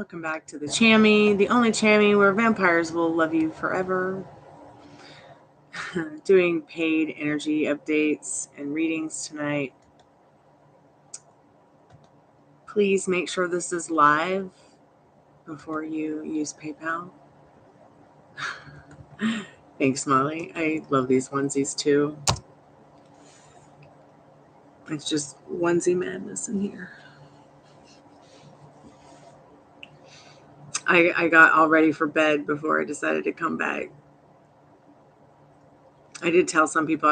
Welcome back to the Chammy, the only Chammy where vampires will love you forever. Doing paid energy updates and readings tonight. Please make sure this is live before you use PayPal. Thanks, Molly. I love these onesies too. It's just onesie madness in here. I got all ready for bed before I decided to come back. I did tell people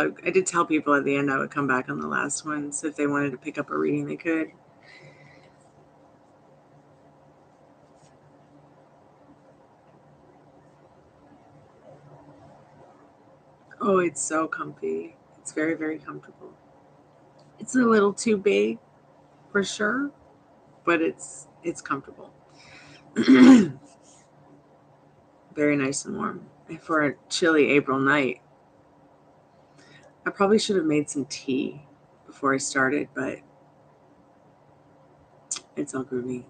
at the end I would come back on the last one, so if they wanted to pick up a reading, they could. Oh, it's so comfy. It's very, very comfortable. It's a little too big for sure, but it's comfortable. Very nice and warm. And for a chilly April night, I probably should have made some tea before I started, but it's all groovy.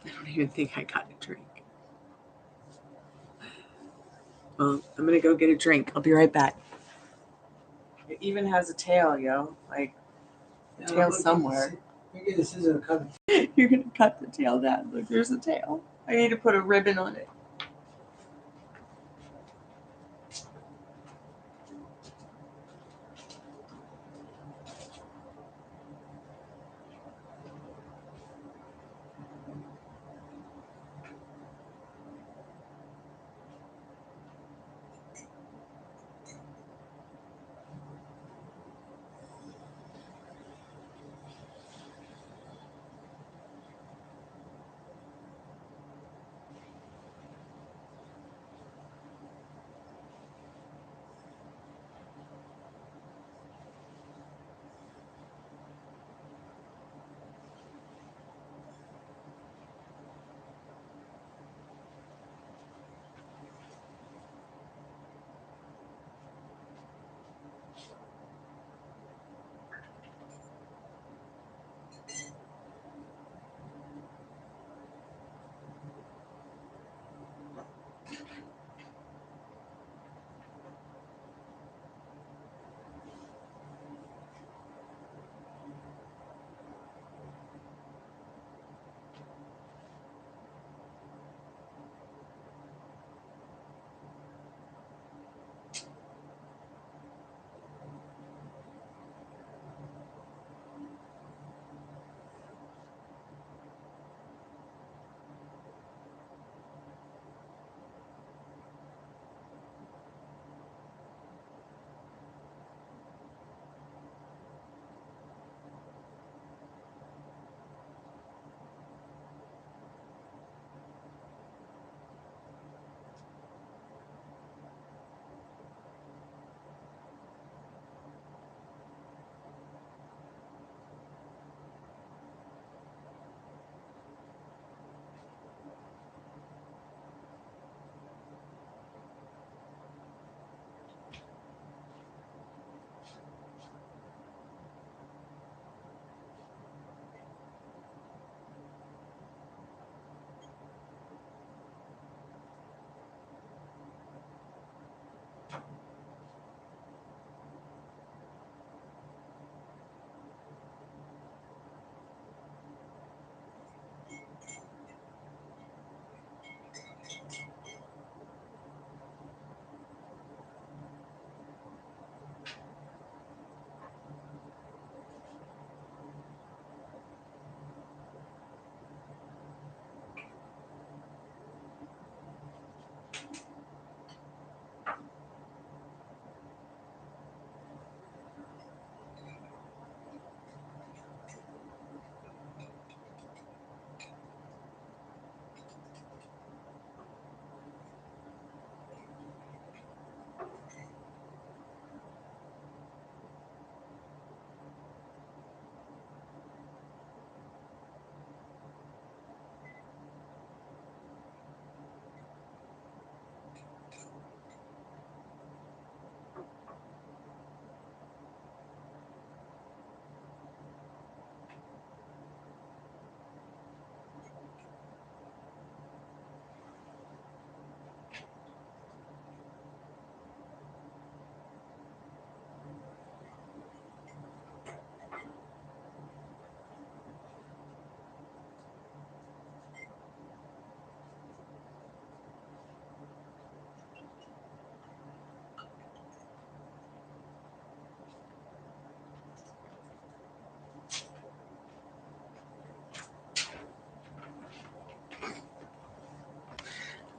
I don't even think I got a drink. Well, I'm going to go get a drink. I'll be right back. It even has a tail, yo. Like, a tail somewhere. Maybe this isn't a cut. You're going to cut the tail down. Look, there's a tail. I need to put a ribbon on it.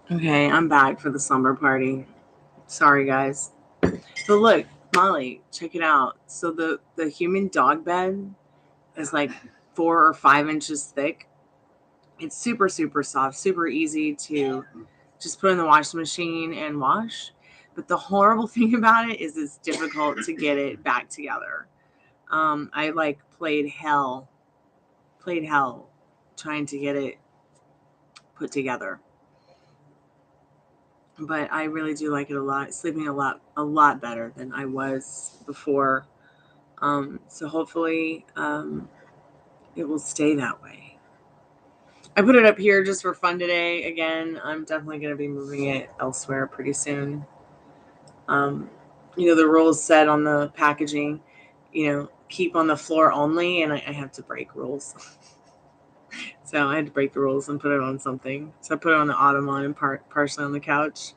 Okay, I'm back for the slumber party. Sorry, guys. But look, Molly, check it out. So the human dog bed is like 4 or 5 inches thick. It's super, super soft, super easy to just put in the washing machine and wash. But the horrible thing about it is it's difficult to get it back together. I like played hell trying to get it put together. But I really do like it a lot. Sleeping a lot better than I was before. So hopefully it will stay that way. I put it up here just for fun today. Again, I'm definitely going to be moving it elsewhere pretty soon. Um, the rules said on the packaging, keep on the floor only, and I have to break rules. So I had to break the rules and put it on something. So I put it on the ottoman and partially on the couch.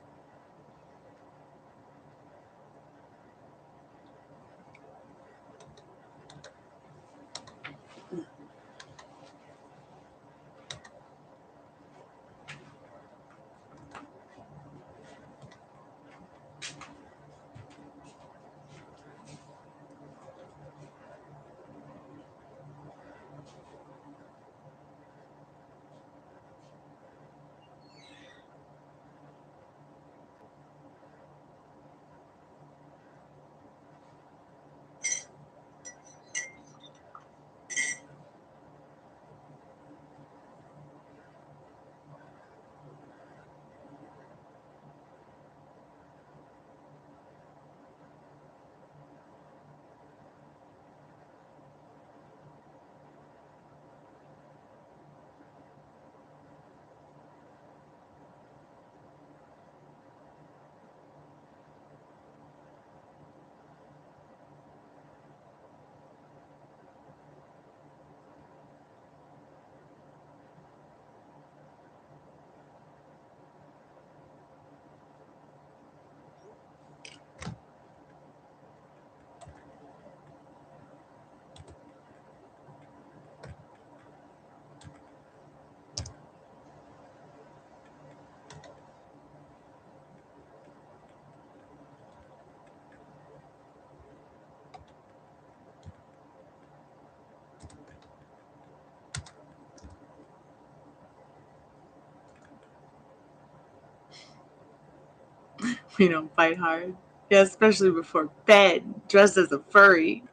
We don't fight hard. Yeah, especially before bed, dressed as a furry.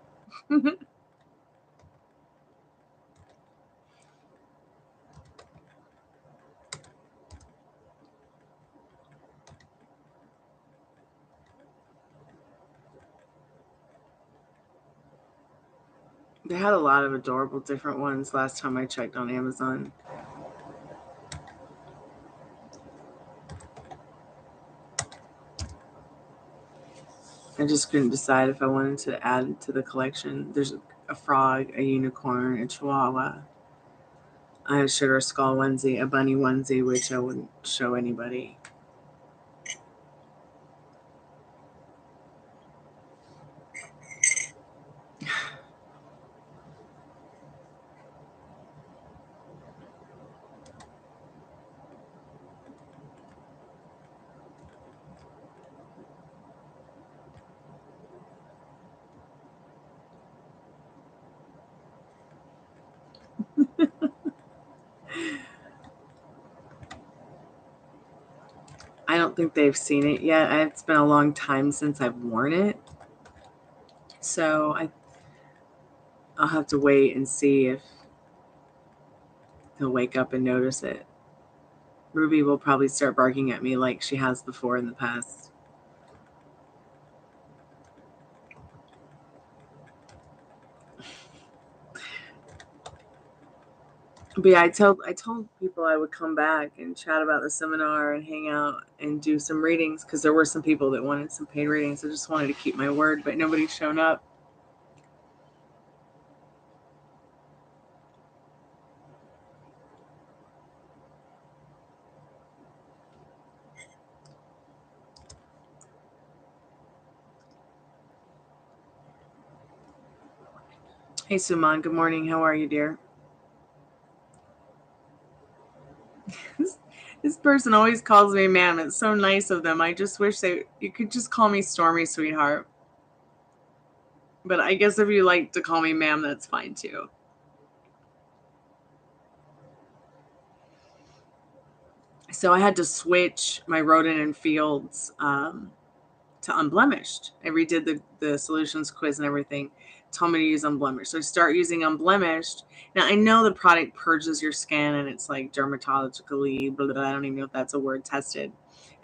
They had a lot of adorable different ones last time I checked on Amazon. I just couldn't decide if I wanted to add to the collection. There's a frog, a unicorn, a chihuahua, a sugar skull onesie, a bunny onesie, which I wouldn't show anybody. I don't think they've seen it yet. It's been a long time since I've worn it. So I'll have to wait and see if he'll wake up and notice it. Ruby will probably start barking at me like she has before in the past. But yeah, I told people I would come back and chat about the seminar and hang out and do some readings because there were some people that wanted some paid readings. I just wanted to keep my word, but nobody's shown up. Hey Suman, good morning. How are you, dear? This person always calls me ma'am. It's so nice of them. I just wish you could just call me Stormy, sweetheart. But I guess if you like to call me ma'am, that's fine too. So I had to switch my Rodent and Fields to Unblemished. I redid the solutions quiz and everything. Told me to use Unblemished. So I start using Unblemished. Now I know the product purges your skin and it's like dermatologically, blah, blah, blah, I don't even know if that's a word, tested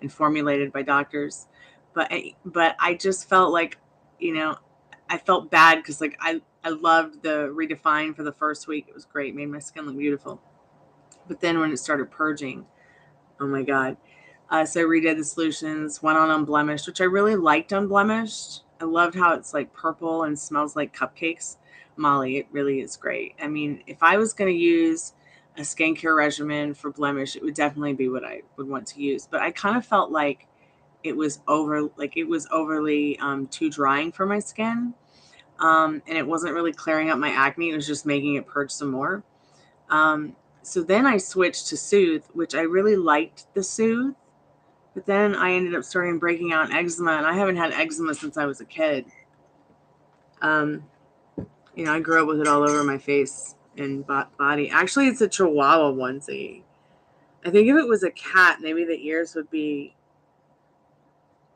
and formulated by doctors. But I just felt like, I felt bad because like I loved the Redefine for the first week. It was great, made my skin look beautiful. But then when it started purging, oh my God. So I redid the solutions, went on Unblemished, which I really liked Unblemished. I loved how it's like purple and smells like cupcakes. Molly, it really is great. I mean, if I was going to use a skincare regimen for blemish, it would definitely be what I would want to use. But I kind of felt like it was overly too drying for my skin. And it wasn't really clearing up my acne. It was just making it purge some more. So then I switched to Soothe, which I really liked the Soothe. But then I ended up starting breaking out eczema, and I haven't had eczema since I was a kid. I grew up with it all over my face and body. Actually, it's a Chihuahua onesie. I think if it was a cat, maybe the ears would be,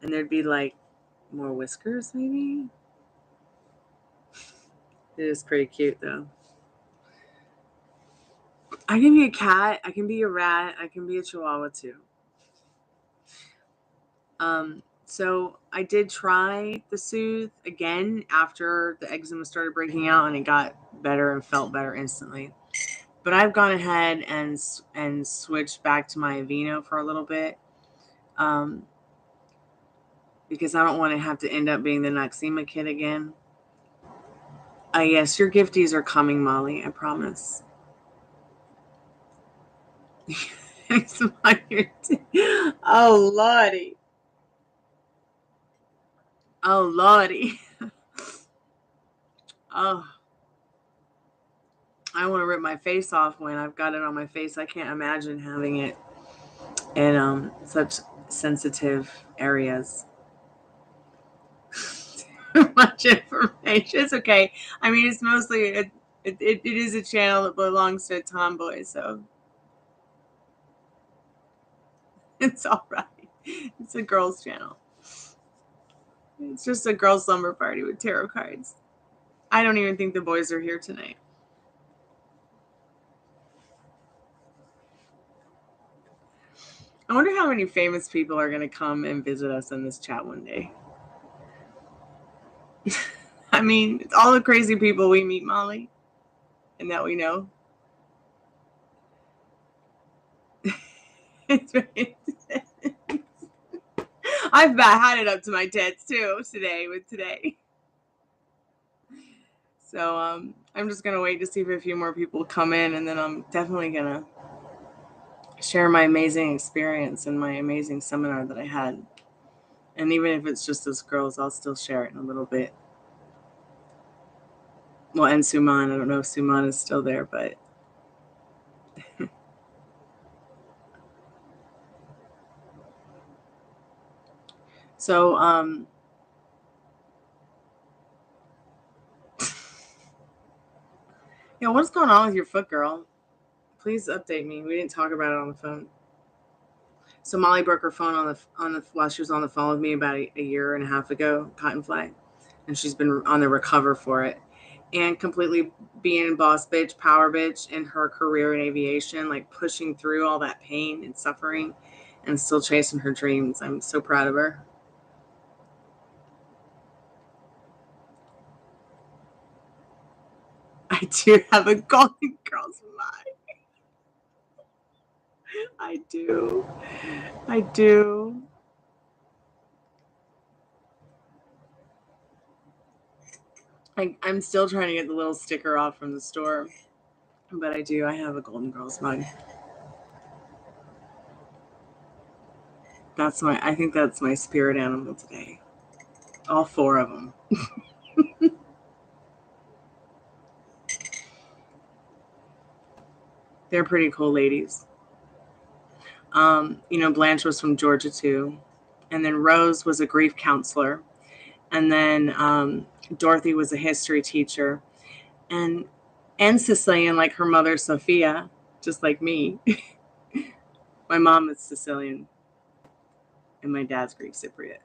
and there'd be like more whiskers, maybe. It is pretty cute, though. I can be a cat. I can be a rat. I can be a Chihuahua, too. So I did try the Soothe again after the eczema started breaking out, and it got better and felt better instantly. But I've gone ahead and switched back to my Aveeno for a little bit, because I don't want to have to end up being the Noxema kid again. Yes, your gifties are coming, Molly. I promise. Oh, Lordy. Oh, Lordy. Oh, I want to rip my face off when I've got it on my face. I can't imagine having it in such sensitive areas. Too much information. It's okay. I mean, it's mostly it is a channel that belongs to a tomboy, so it's all right. It's a girls' channel. It's just a girls' slumber party with tarot cards. I don't even think the boys are here tonight. I wonder how many famous people are going to come and visit us in this chat one day. I mean, it's all the crazy people we meet, Molly, and that we know. I've had it up to my tits too today. So I'm just gonna wait to see if a few more people come in, and then I'm definitely gonna share my amazing experience and my amazing seminar that I had. And even if it's just as girls, I'll still share it in a little bit. Well, and Suman, I don't know if Suman is still there, but so what's going on with your foot, girl? Please update me. We didn't talk about it on the phone. So Molly broke her phone on the while she was on the phone with me about a year and a half ago, cotton fly, and she's been on the recover for it, and completely being boss bitch, power bitch in her career in aviation, like pushing through all that pain and suffering, and still chasing her dreams. I'm so proud of her. I do have a Golden Girls mind. I do. I do. I'm still trying to get the little sticker off from the store, but I do. I have a Golden Girls mug. I think that's my spirit animal today. All four of them. They're pretty cool ladies. Blanche was from Georgia too. And then Rose was a grief counselor. And then Dorothy was a history teacher. And Sicilian, like her mother, Sophia, just like me. My mom is Sicilian. And my dad's Greek Cypriot.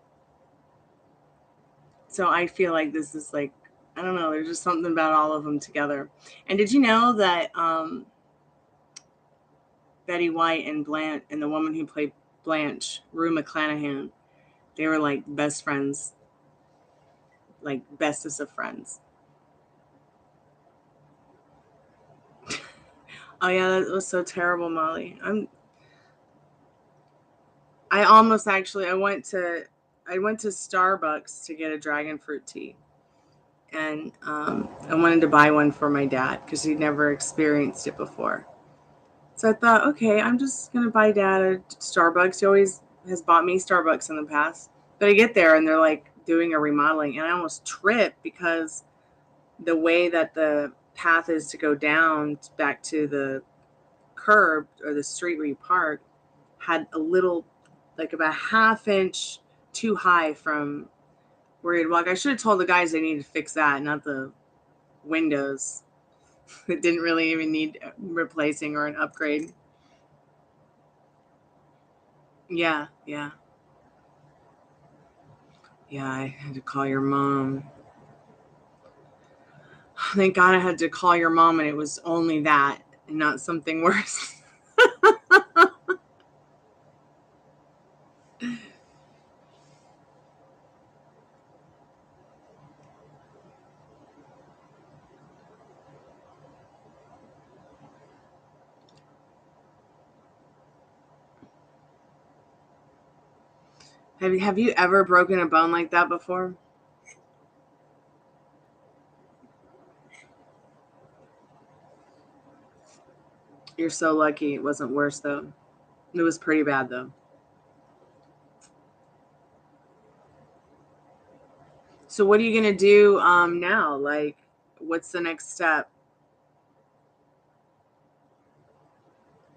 So I feel like this is like, I don't know, there's just something about all of them together. And did you know that Betty White and Blanche and the woman who played Blanche, Rue McClanahan, they were like best friends, like bestest of friends. Oh yeah, that was so terrible, Molly. I almost actually I went to Starbucks to get a dragon fruit tea. And I wanted to buy one for my dad because he'd never experienced it before. So I thought, okay, I'm just going to buy Dad a Starbucks. He always has bought me Starbucks in the past. But I get there and they're like doing a remodeling. And I almost trip because the way that the path is to go down back to the curb or the street where you park had a little, like about ½ inch too high from where you'd walk. I should have told the guys they needed to fix that, not the windows. It didn't really even need replacing or an upgrade. Yeah, yeah. Yeah, I had to call your mom. Thank God I had to call your mom and it was only that and not something worse. Have you ever broken a bone like that before? You're so lucky it wasn't worse though. It was pretty bad though. So what are you gonna do now? Like, what's the next step?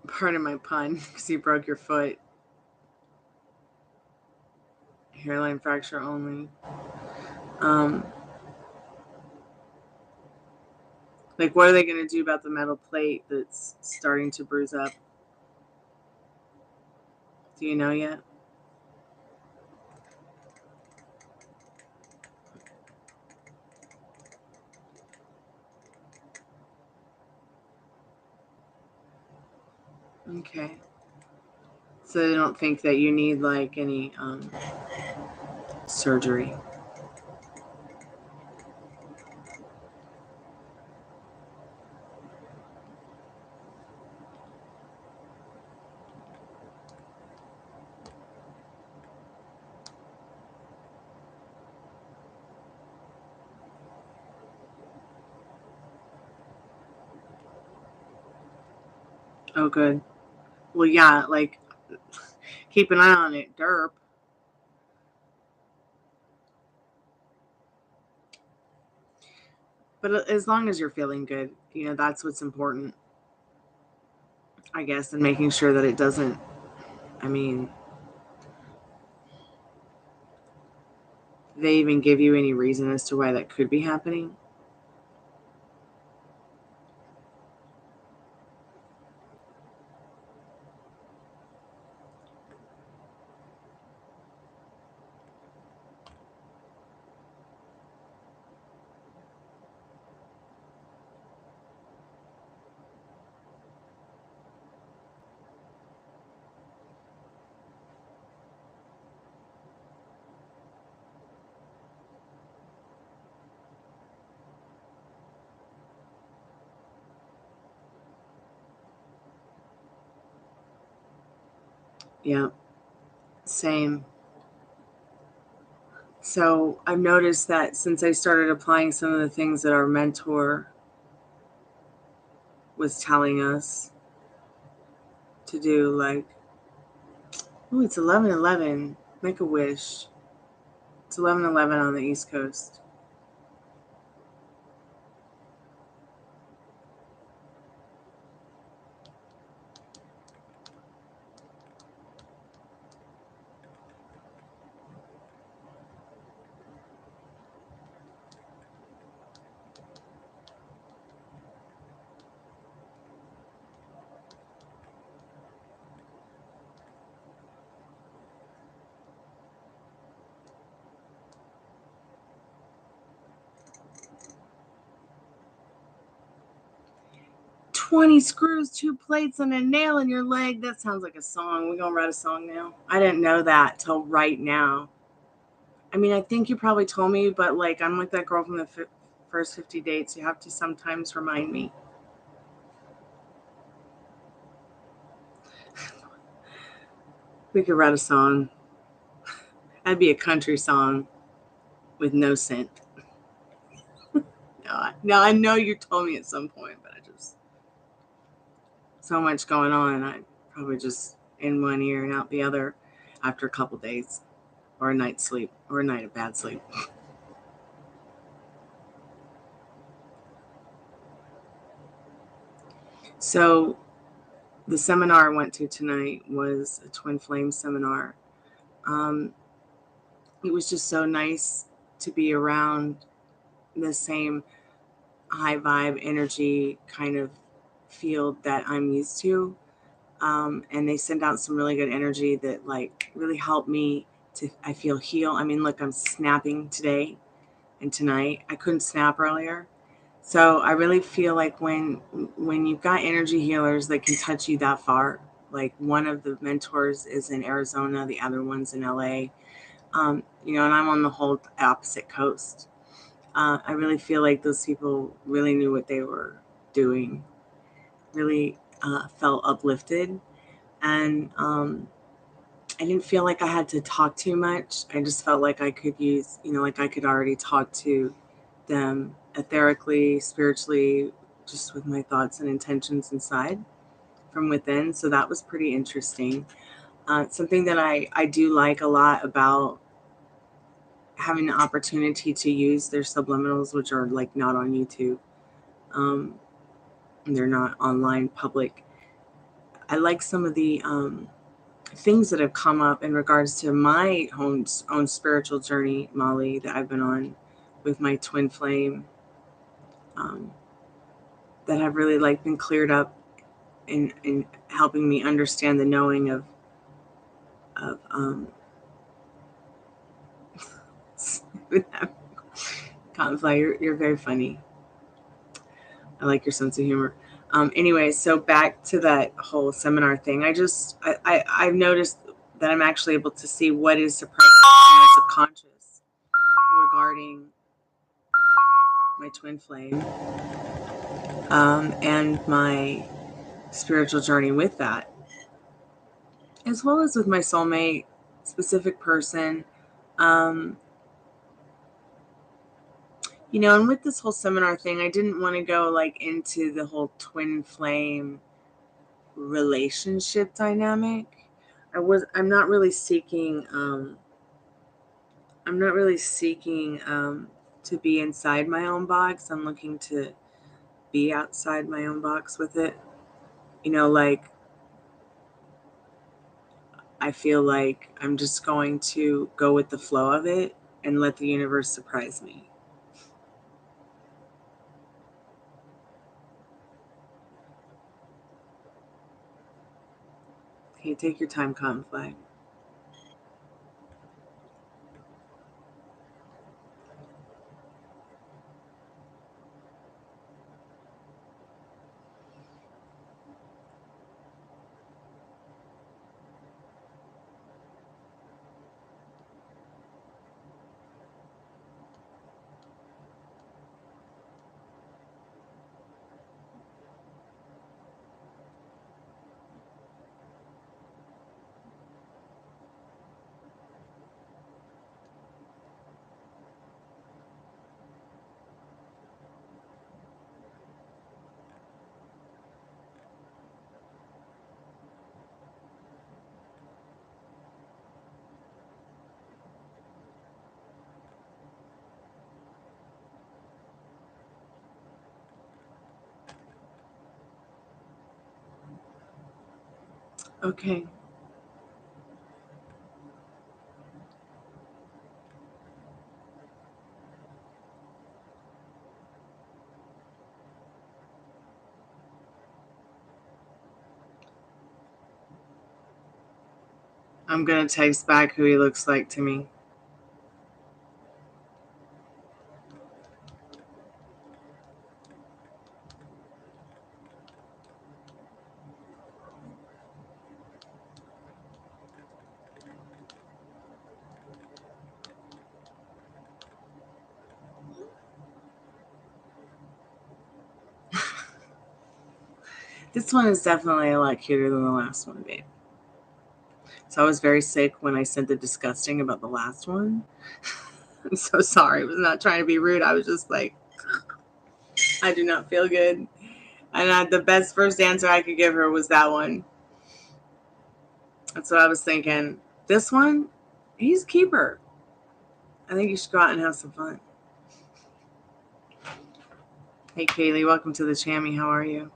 Pardon my pun, because you broke your foot. Hairline fracture only. Um, like, what are they gonna do about the metal plate that's starting to bruise up? Do you know yet? Okay. So they don't think that you need like any surgery. Oh, good. Well, yeah, like keep an eye on it, derp. But as long as you're feeling good, that's what's important, I guess, and making sure that it doesn't. I mean, they even give you any reason as to why that could be happening? Yeah, same. So I've noticed that since I started applying some of the things that our mentor was telling us to do, like, oh, it's 11:11. Make a wish. It's 11:11 on the East Coast. 20 screws, 2 plates, and a nail in your leg. That sounds like a song. We're going to write a song now. I didn't know that till right now. I mean, I think you probably told me, but like, I'm like that girl from the first 50 dates. You have to sometimes remind me. We could write a song. That'd be a country song with no synth. No, I know you told me at some point, but I just, so much going on. I probably just in one ear and out the other after a couple days, or a night's sleep, or a night of bad sleep. So the seminar I went to tonight was a twin flame seminar. It was just so nice to be around the same high vibe energy kind of field that I'm used to. And they sent out some really good energy that like really helped me to, I feel, heal. I mean, look, I'm snapping today and tonight. I couldn't snap earlier. So I really feel like when you've got energy healers that can touch you that far, like one of the mentors is in Arizona, the other one's in LA, and I'm on the whole opposite coast. I really feel like those people really knew what they were doing, really felt uplifted. And I didn't feel like I had to talk too much. I just felt like I could use, like I could already talk to them etherically, spiritually, just with my thoughts and intentions inside from within. So that was pretty interesting. Something that I do like a lot about having the opportunity to use their subliminals, which are like not on YouTube. They're not online public. I like some of the things that have come up in regards to my own spiritual journey, Molly, that I've been on with my twin flame, that have really like been cleared up in helping me understand the knowing of Confly, you're very funny. I like your sense of humor. Anyway, so back to that whole seminar thing. I've noticed that I'm actually able to see what is suppressed in my subconscious regarding my twin flame, and my spiritual journey with that, as well as with my soulmate, specific person. And with this whole seminar thing, I didn't want to go like into the whole twin flame relationship dynamic. I'm not really seeking to be inside my own box. I'm looking to be outside my own box with it. Like I feel like I'm just going to go with the flow of it and let the universe surprise me. Okay, take your time, Confly. Okay. I'm going to text back who he looks like to me. This one is definitely a lot cuter than the last one, babe. So I was very sick when I said the disgusting about the last one. I'm so sorry. I was not trying to be rude. I was just like, I do not feel good. And the best first answer I could give her was that one. That's what I was thinking. This one, he's a keeper. I think you should go out and have some fun. Hey, Kaylee, welcome to the Chammy. How are you?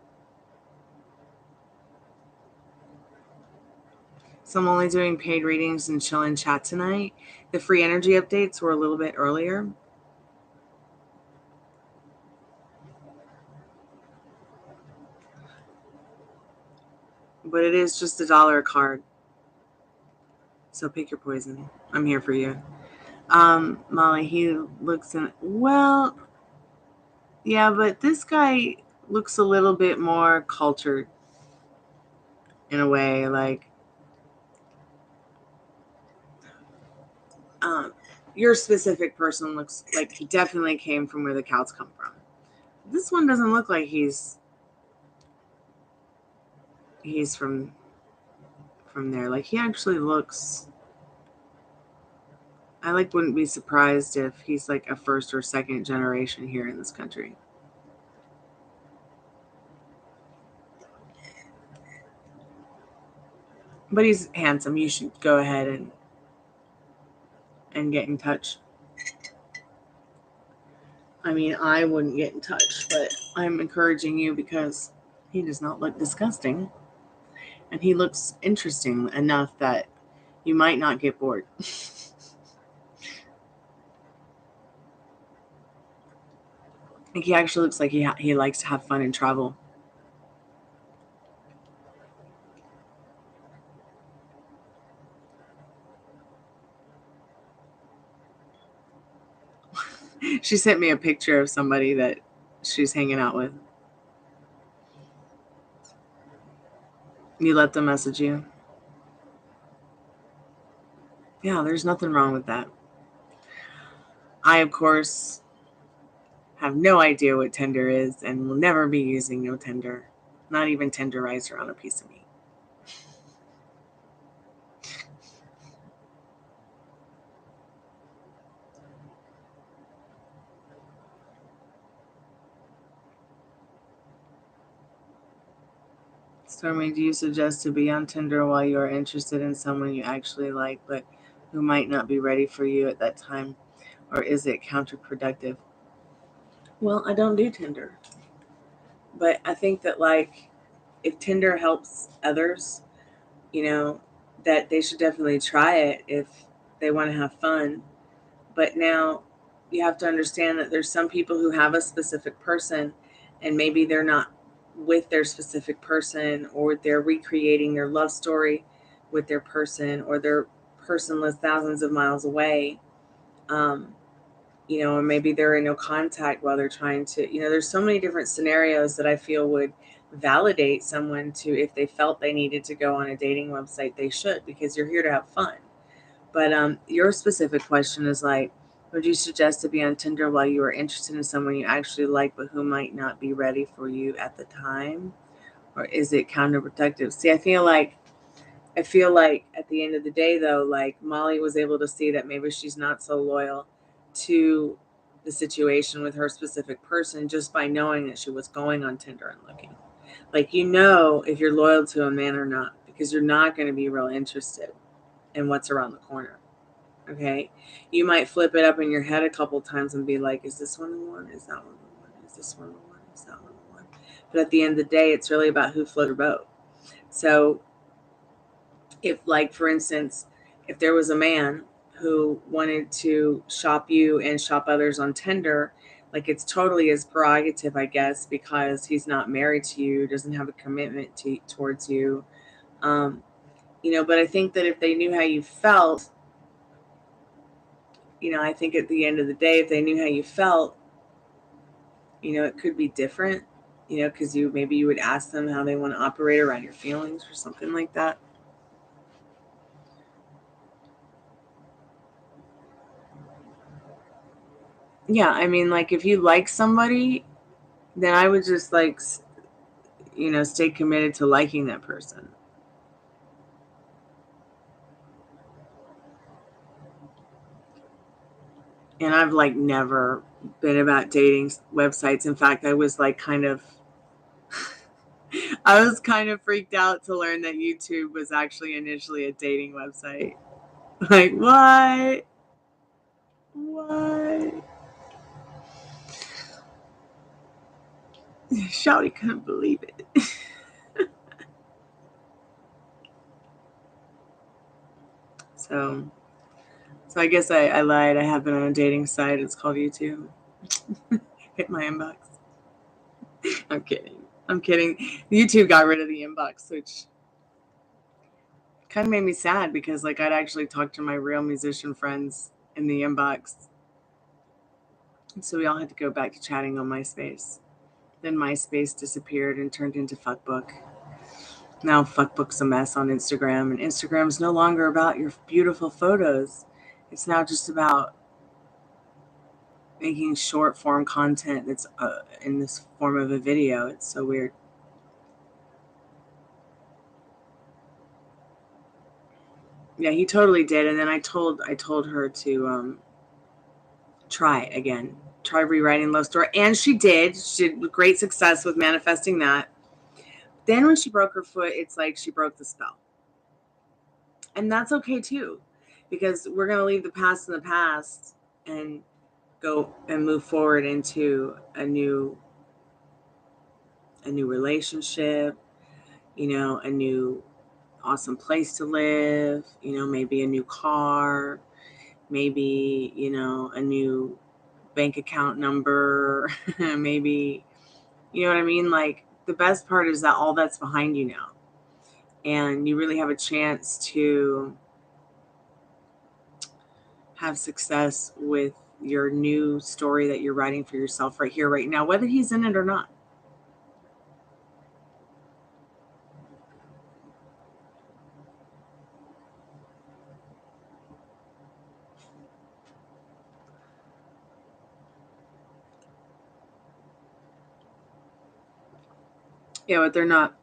So I'm only doing paid readings and chill and chat tonight. The free energy updates were a little bit earlier. But it is just $1 a card. So pick your poison. I'm here for you. Molly, he looks in, well, yeah, but this guy looks a little bit more cultured in a way. Like, your specific person looks like he definitely came from where the cows come from. This one doesn't look like he's from there. Like, he actually looks, I like wouldn't be surprised if he's like a first or second generation here in this country. But he's handsome. You should go ahead and get in touch. I mean, I wouldn't get in touch, but I'm encouraging you because he does not look disgusting. And he looks interesting enough that you might not get bored. Like, he actually looks like he likes to have fun and travel. She sent me a picture of somebody that she's hanging out with. You let them message you? Yeah, there's nothing wrong with that. I, of course, have no idea what Tinder is and will never be using no Tinder. Not even tenderizer on a piece of meat. Stormy, do you suggest to be on Tinder while you are interested in someone you actually like, but who might not be ready for you at that time? Or is it counterproductive? Well, I don't do Tinder. But I think that, like, if Tinder helps others, that they should definitely try it if they want to have fun. But now you have to understand that there's some people who have a specific person and maybe they're not with their specific person, or they're recreating their love story with their person, or their person lives thousands of miles away. Um, or maybe they're in no contact while they're trying to, there's so many different scenarios that I feel would validate someone to, if they felt they needed to go on a dating website, they should, because you're here to have fun. But your specific question is like, would you suggest to be on Tinder while you are interested in someone you actually like, but who might not be ready for you at the time? Or is it counterproductive? See, I feel like at the end of the day, though, like, Molly was able to see that maybe she's not so loyal to the situation with her specific person just by knowing that she was going on Tinder and looking. Like, if you're loyal to a man or not, because you're not going to be real interested in what's around the corner. Okay? You might flip it up in your head a couple times and be like, is this one the one? Is that one the one? Is this one the one? Is that one the one? But at the end of the day, it's really about who floats your boat. So if, like, for instance, if there was a man who wanted to shop you and shop others on Tinder, like, it's totally his prerogative, I guess, because he's not married to you, doesn't have a commitment towards you. But I think that if they knew how you felt, I think at the end of the day, if they knew how you felt, it could be different, because maybe you would ask them how they want to operate around your feelings or something like that. Yeah, I mean, like, if you like somebody, then I would just, like, stay committed to liking that person. And I've like never been about dating websites. In fact, I was like kind of freaked out to learn that YouTube was actually initially a dating website. Like, what? What? Shouty couldn't believe it. So I guess I lied. I have been on a dating site. It's called YouTube. Hit my inbox. I'm kidding. YouTube got rid of the inbox, which kind of made me sad because like I'd actually talked to my real musician friends in the inbox. So we all had to go back to chatting on MySpace. Then MySpace disappeared and turned into Fuckbook. Now Fuckbook's a mess on Instagram, and Instagram's no longer about your beautiful photos. It's now just about making short form content that's in this form of a video. It's so weird. Yeah, he totally did. And then I told her to try rewriting Love Story, and she did. She had great success with manifesting that. Then when she broke her foot, it's like she broke the spell, and that's okay too, because we're gonna leave the past in the past and go and move forward into a new relationship, a new awesome place to live, maybe a new car, maybe, a new bank account number, maybe, you know what I mean? Like, the best part is that all that's behind you now. And you really have a chance to have success with your new story that you're writing for yourself right here, right now, whether he's in it or not. Yeah, but they're not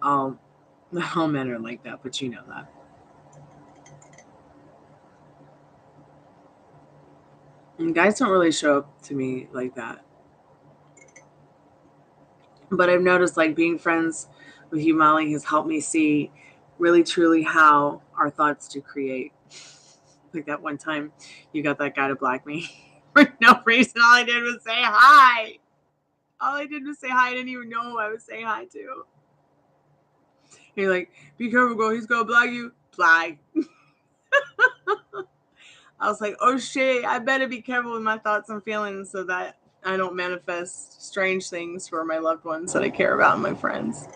all men are like that, but you know that. And guys don't really show up to me like that. But I've noticed, like, being friends with you, Molly, has helped me see really truly how our thoughts do create. Like that one time you got that guy to block me for no reason. All I did was say hi. I didn't even know who I was saying hi to. You're like, be careful, girl. He's going to block you. Fly. I was like, oh shit, I better be careful with my thoughts and feelings so that I don't manifest strange things for my loved ones that I care about and my friends.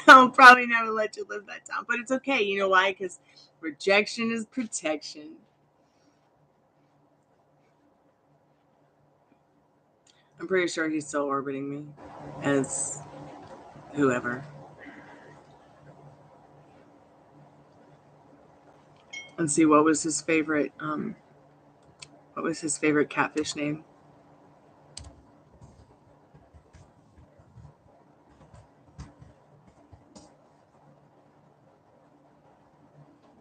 I'll probably never let you live that down, but it's okay. You know why? Because rejection is protection. I'm pretty sure he's still orbiting me as whoever. Let's see, what was his favorite catfish name?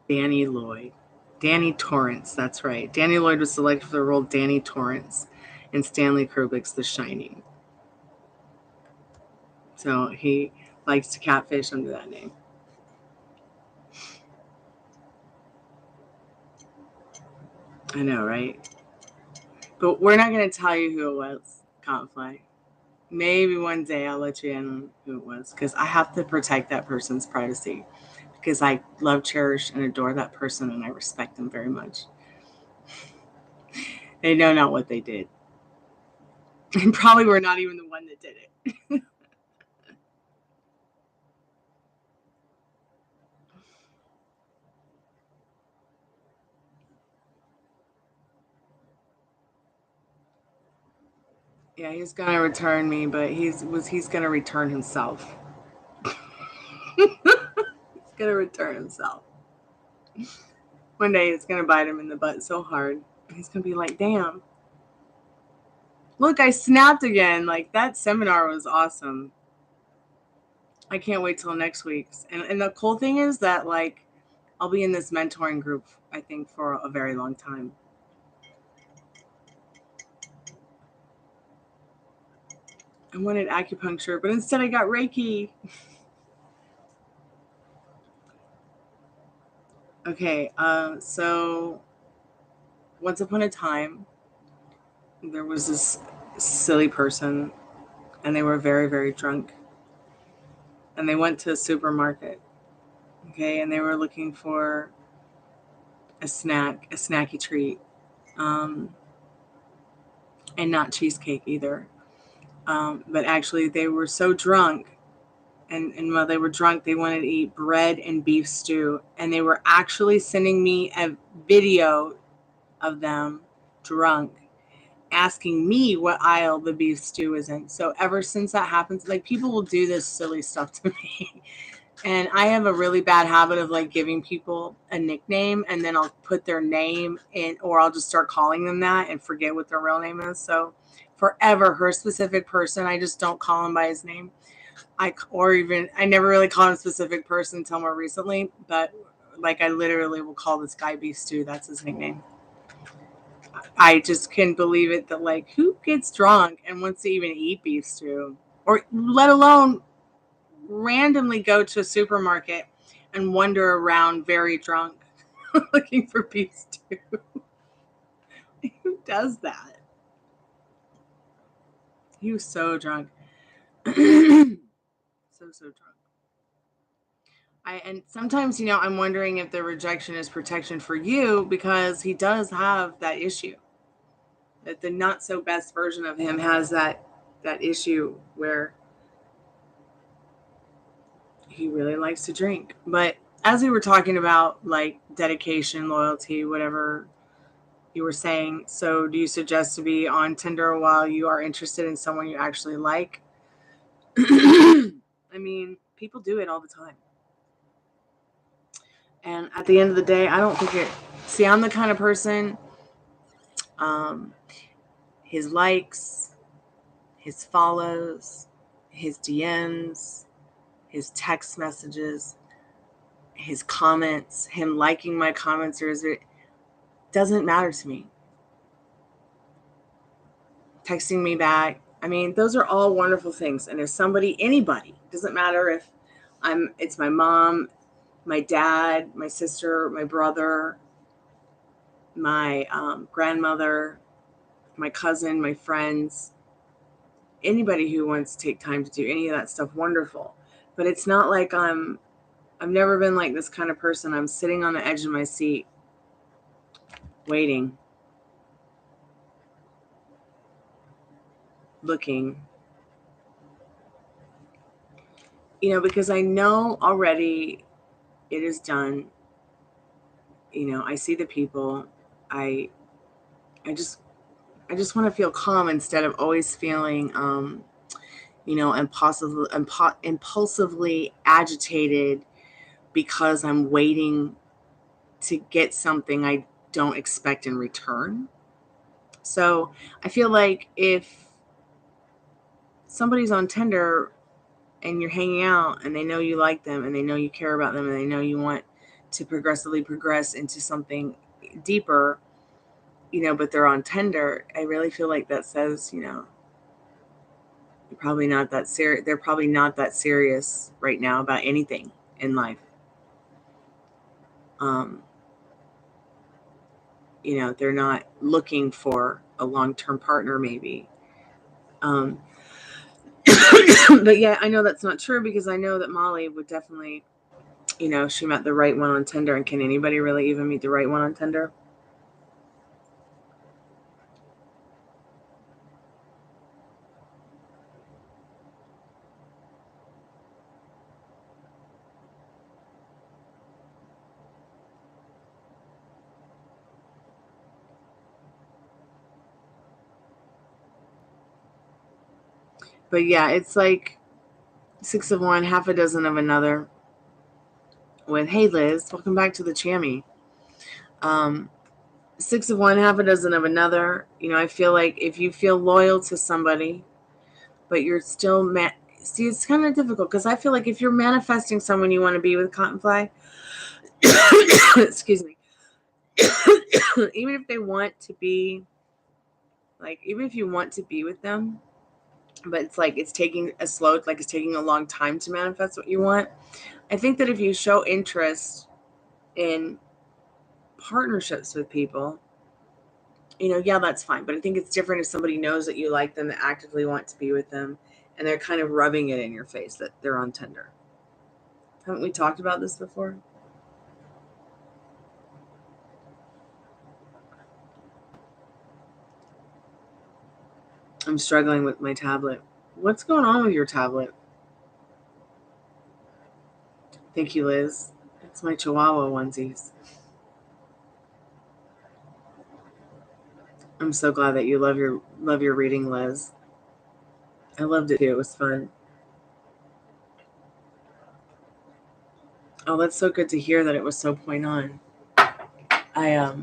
Danny Lloyd. Danny Torrance, that's right. Danny Lloyd was selected for the role Danny Torrance in Stanley Kubrick's The Shining. So he likes to catfish under that name. I know, right? But we're not going to tell you who it was, Conflict. Maybe one day I'll let you in on who it was, because I have to protect that person's privacy, because I love, cherish, and adore that person, and I respect them very much. They know not what they did. And probably were not even the one that did it. Yeah, he's gonna return me, but he's gonna return himself. He's gonna return himself. One day it's gonna bite him in the butt so hard. He's gonna be like, damn. Look, I snapped again. Like, that seminar was awesome. I can't wait till next week's. And the cool thing is that, like, I'll be in this mentoring group, I think, for a very long time. I wanted acupuncture, but instead I got Reiki. Okay, so once upon a time, there was this silly person, and they were very, very drunk. And they went to a supermarket, okay, and they were looking for a snacky treat, um, and not cheesecake either. But actually, they were so drunk, and while they were drunk, they wanted to eat bread and beef stew, and they were actually sending me a video of them drunk, asking me what aisle the beef stew is in. So ever since that happens, like, people will do this silly stuff to me. And I have a really bad habit of, like, giving people a nickname and then I'll put their name in, or I'll just start calling them that and forget what their real name is. So forever, her specific person, I just don't call him by his name. I never really call him a specific person until more recently, but like, I literally will call this guy Beef Stew. That's his nickname. I just can't believe it that, like, who gets drunk and wants to even eat beef stew, or let alone randomly go to a supermarket and wander around very drunk looking for beef stew. Who does that? He was so drunk. so drunk. And sometimes, I'm wondering if the rejection is protection for you, because he does have that issue. That the not so best version of him has that issue where he really likes to drink. But as we were talking about, like, dedication, loyalty, whatever you were saying, so do you suggest to be on Tinder while you are interested in someone you actually like? I mean, people do it all the time. And at the end of the day, I don't think see, I'm the kind of person, his likes, his follows, his DMs, his text messages, his comments, him liking my comments, it doesn't matter to me. Texting me back, I mean, those are all wonderful things. And if anybody, doesn't matter if it's my mom, my dad, my sister, my brother, my grandmother, my cousin, my friends, anybody who wants to take time to do any of that stuff, wonderful. But it's not like I've never been like this kind of person. I'm sitting on the edge of my seat waiting, looking, because I know already it is done. I see the people. I just want to feel calm instead of always feeling, impulsively agitated because I'm waiting to get something I don't expect in return. So I feel like if somebody's on Tinder and you're hanging out and they know you like them and they know you care about them and they know you want to progressively progress into something deeper, but they're on Tinder, I really feel like that says, they're probably not that serious right now about anything in life. They're not looking for a long-term partner, maybe. But yeah, I know that's not true, because I know that Molly would definitely, she met the right one on Tinder. And can anybody really even meet the right one on Tinder? But yeah, it's like 6 of one, half a dozen of another. With, hey Liz, welcome back to the Chammy. Six of one, half a dozen of another. I feel like if you feel loyal to somebody, but you're still see, it's kind of difficult because I feel like if you're manifesting someone you want to be with, Cottonfly, excuse me, even if they want to be, like, even if you want to be with them, but it's like it's taking a long time to manifest what you want. I think that if you show interest in partnerships with people, yeah, that's fine. But I think it's different if somebody knows that you like them, that actively want to be with them, and they're kind of rubbing it in your face that they're on Tinder. Haven't we talked about this before? I'm struggling with my tablet. What's going on with your tablet? Thank you, Liz. It's my Chihuahua onesies. I'm so glad that you love your reading, Liz. I loved it too. It was fun. Oh, that's so good to hear that it was so point on. I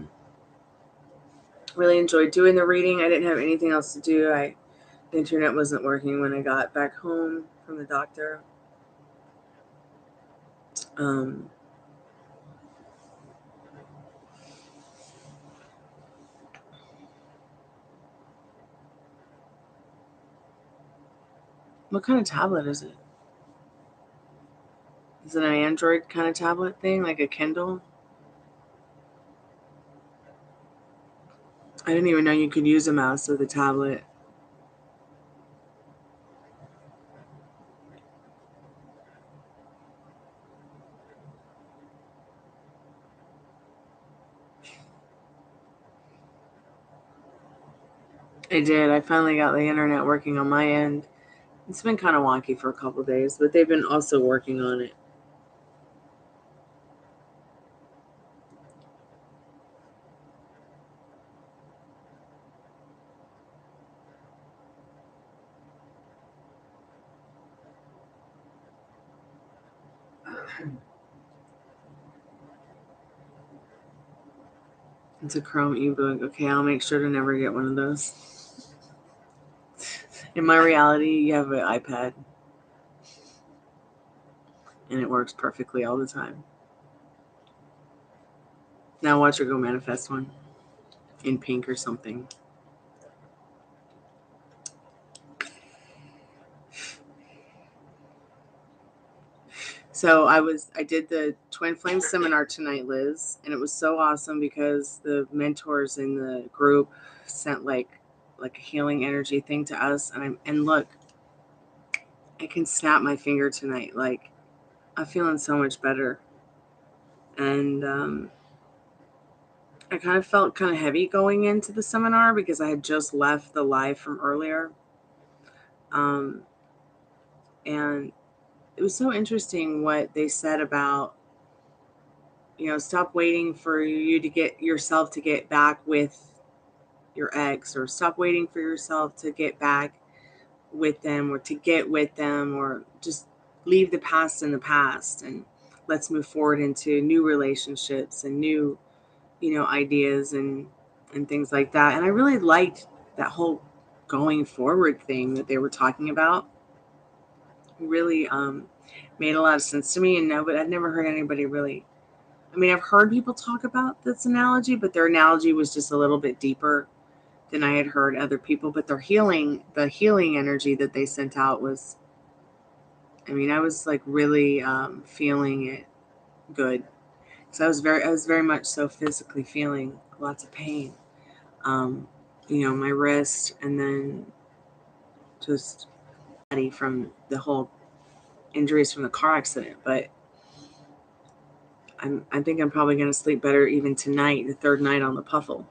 really enjoyed doing the reading. I didn't have anything else to do. The internet wasn't working when I got back home from the doctor. Um, what kind of tablet is it? Is it an Android kind of tablet thing, like a Kindle? I didn't even know you could use a mouse with a tablet. I did. I finally got the internet working on my end. It's been kind of wonky for a couple of days, but they've been also working on it. It's a Chrome ebook. Okay, I'll make sure to never get one of those. In my reality, you have an iPad, and it works perfectly all the time. Now watch her go manifest one in pink or something. So I did the Twin Flame seminar tonight, Liz, and it was so awesome because the mentors in the group sent like a healing energy thing to us, and look, I can snap my finger tonight. Like, I'm feeling so much better, and I kind of felt kind of heavy going into the seminar because I had just left the live from earlier, and it was so interesting what they said about, stop waiting for you to get yourself to get back with your ex, or stop waiting for yourself to get back with them, or to get with them, or just leave the past in the past and let's move forward into new relationships and new, ideas and things like that. And I really liked that whole going forward thing that they were talking about. Really made a lot of sense to me, and no, but I'd never heard anybody really. I mean, I've heard people talk about this analogy, but their analogy was just a little bit deeper than I had heard other people. But the healing energy that they sent out was, I mean, I was like really feeling it good. So I was very much so physically feeling lots of pain. Um, my wrist, and then just body from the whole injuries from the car accident. But I think I'm probably going to sleep better even tonight, the third night on the puffle.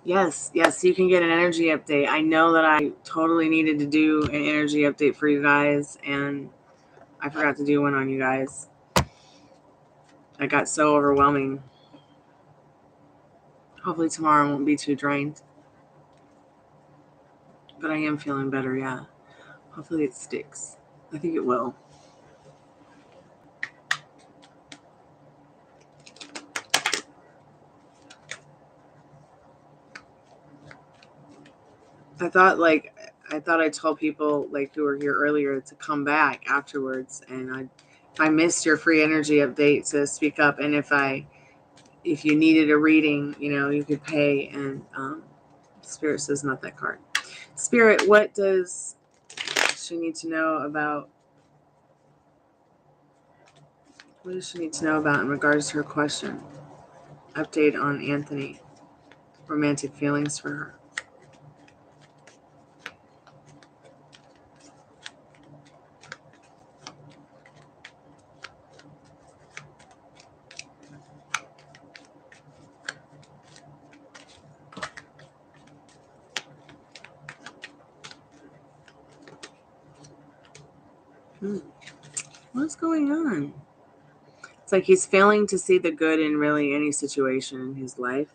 Yes, you can get an energy update. I know that I totally needed to do an energy update for you guys, and I forgot to do one on you guys. I got so overwhelming. Hopefully tomorrow I won't be too drained. But I am feeling better, yeah. Hopefully it sticks. I think it will. I thought I'd tell people like who were here earlier to come back afterwards, and I missed your free energy update to speak up, and if you needed a reading, you could pay, and Spirit says not that card. Spirit, what does she need to know about? What does she need to know about in regards to her question? Update on Anthony. Romantic feelings for her. What's going on? It's like he's failing to see the good in really any situation in his life,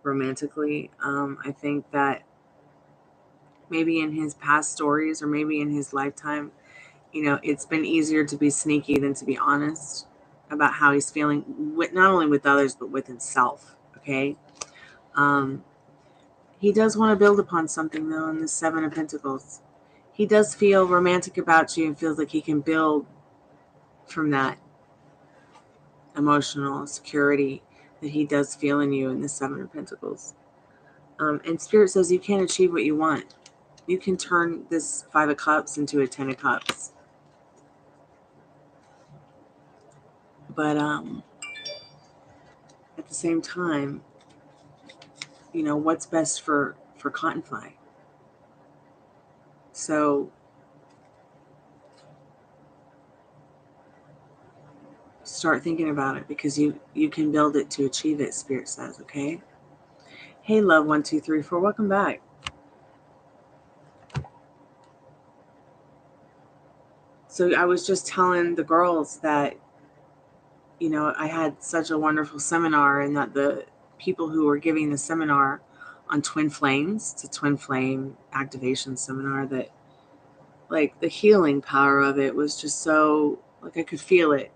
romantically. I think that maybe in his past stories or maybe in his lifetime, it's been easier to be sneaky than to be honest about how he's feeling, not only with others, but with himself. Okay. He does want to build upon something, though, in the Seven of Pentacles. He does feel romantic about you and feels like he can build from that emotional security that he does feel in you in the Seven of Pentacles. And Spirit says you can't achieve what you want. You can turn this Five of Cups into a Ten of Cups. But at the same time, what's best for Cottonfly? So start thinking about it, because you can build it to achieve it, Spirit says, okay? Hey, love 1234, welcome back. So I was just telling the girls that, I had such a wonderful seminar, and that the people who were giving the seminar on twin flames, it's a twin flame activation seminar, that like the healing power of it was just so, like, I could feel it.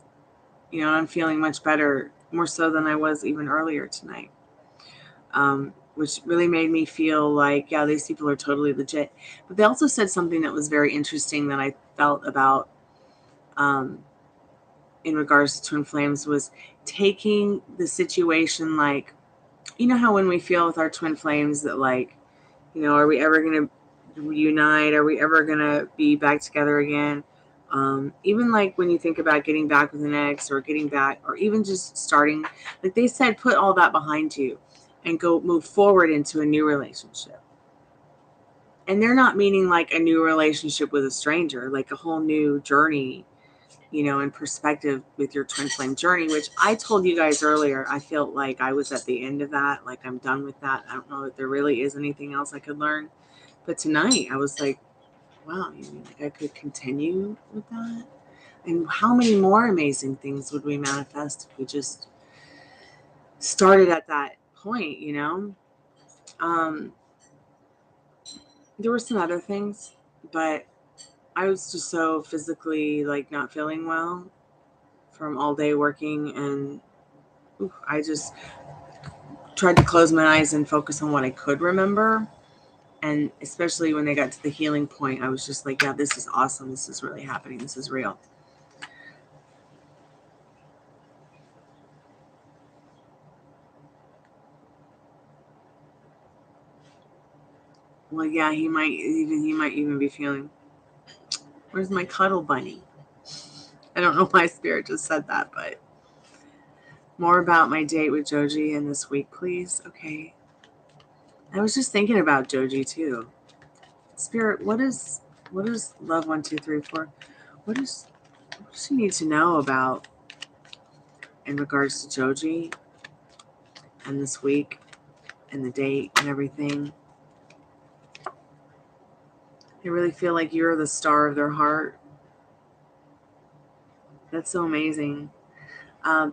I'm feeling much better, more so than I was even earlier tonight. Which really made me feel like, yeah, these people are totally legit. But they also said something that was very interesting that I felt about in regards to twin flames, was taking the situation like, how when we feel with our twin flames that, like, are we ever going to reunite? Are we ever going to be back together again? Even like when you think about getting back with an ex, or getting back, or even just starting, like they said, put all that behind you and go move forward into a new relationship. And they're not meaning like a new relationship with a stranger, like a whole new journey, in perspective with your twin flame journey, which I told you guys earlier. I felt like I was at the end of that. Like, I'm done with that. I don't know if there really is anything else I could learn. But tonight I was like, wow, you mean like I could continue with that? And how many more amazing things would we manifest if we just started at that point, there were some other things, but I was just so physically like not feeling well from all day working, and I just tried to close my eyes and focus on what I could remember. And especially when they got to the healing point, I was just like, yeah, this is awesome. This is really happening. This is real. Well, yeah, he might even be feeling, where's my cuddle bunny? I don't know why Spirit just said that, but more about my date with Joji in this week, please. Okay. I was just thinking about Joji too. Spirit, what is love 1234? What does she need to know about in regards to Joji and this week and the date and everything? They really feel like you're the star of their heart. That's so amazing.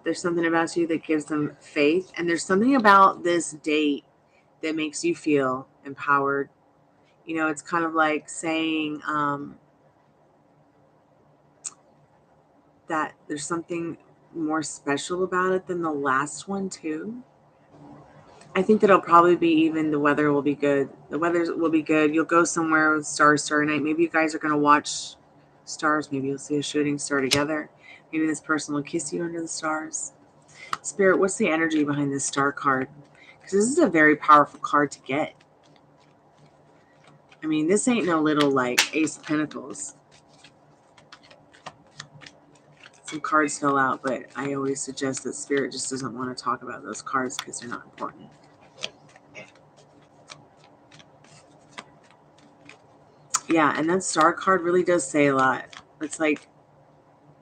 There's something about you that gives them faith, and there's something about this date that makes you feel empowered. It's kind of like saying that there's something more special about it than the last one too. I think that it'll probably be even. The weather will be good. The weather will be good. You'll go somewhere with Starry Night. Maybe you guys are going to watch stars. Maybe you'll see a shooting star together. Maybe this person will kiss you under the stars. Spirit, what's the energy behind this star card? Because this is a very powerful card to get. I mean, this ain't no little like Ace of Pentacles. Some cards fell out, but I always suggest that Spirit just doesn't want to talk about those cards because they're not important. Yeah, and that star card really does say a lot. It's like,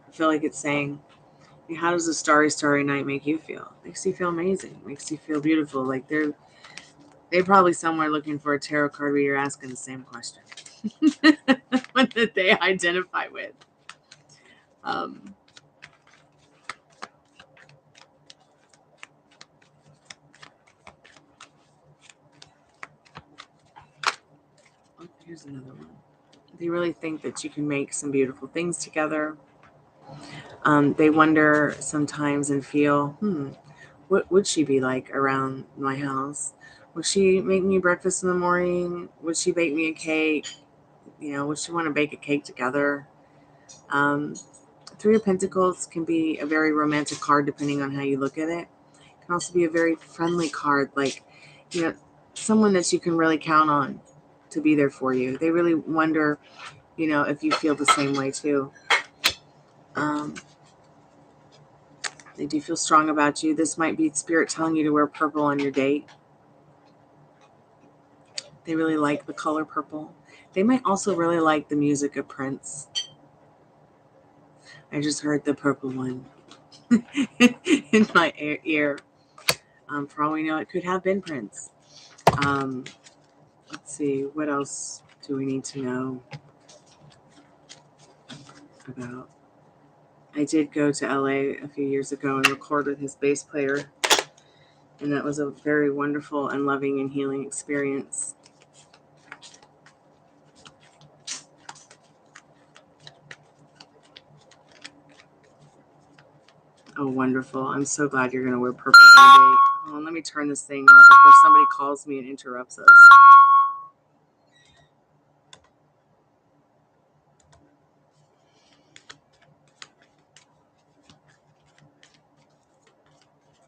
I feel like it's saying, how does a starry night make you feel? Makes you feel amazing. Makes you feel beautiful. Like they're probably somewhere looking for a tarot card where you're asking the same question that they identify with. Here's another one. They really think that you can make some beautiful things together. They wonder sometimes and feel, what would she be like around my house? Would she make me breakfast in the morning? Would she bake me a cake? Would she want to bake a cake together? Three of Pentacles can be a very romantic card depending on how you look at it. It can also be a very friendly card, like, someone that you can really count on to be there for you. They really wonder, if you feel the same way too. They do feel strong about you. This might be Spirit telling you to wear purple on your date. They really like the color purple. They might also really like the music of Prince. I just heard the purple one in my ear. For all we know, it could have been Prince. Let's see, what else do we need to know about? I did go to LA a few years ago and record with his bass player, and that was a very wonderful and loving and healing experience. Oh, wonderful. I'm so glad you're going to wear purple on your date. Hold on, let me turn this thing off before somebody calls me and interrupts us.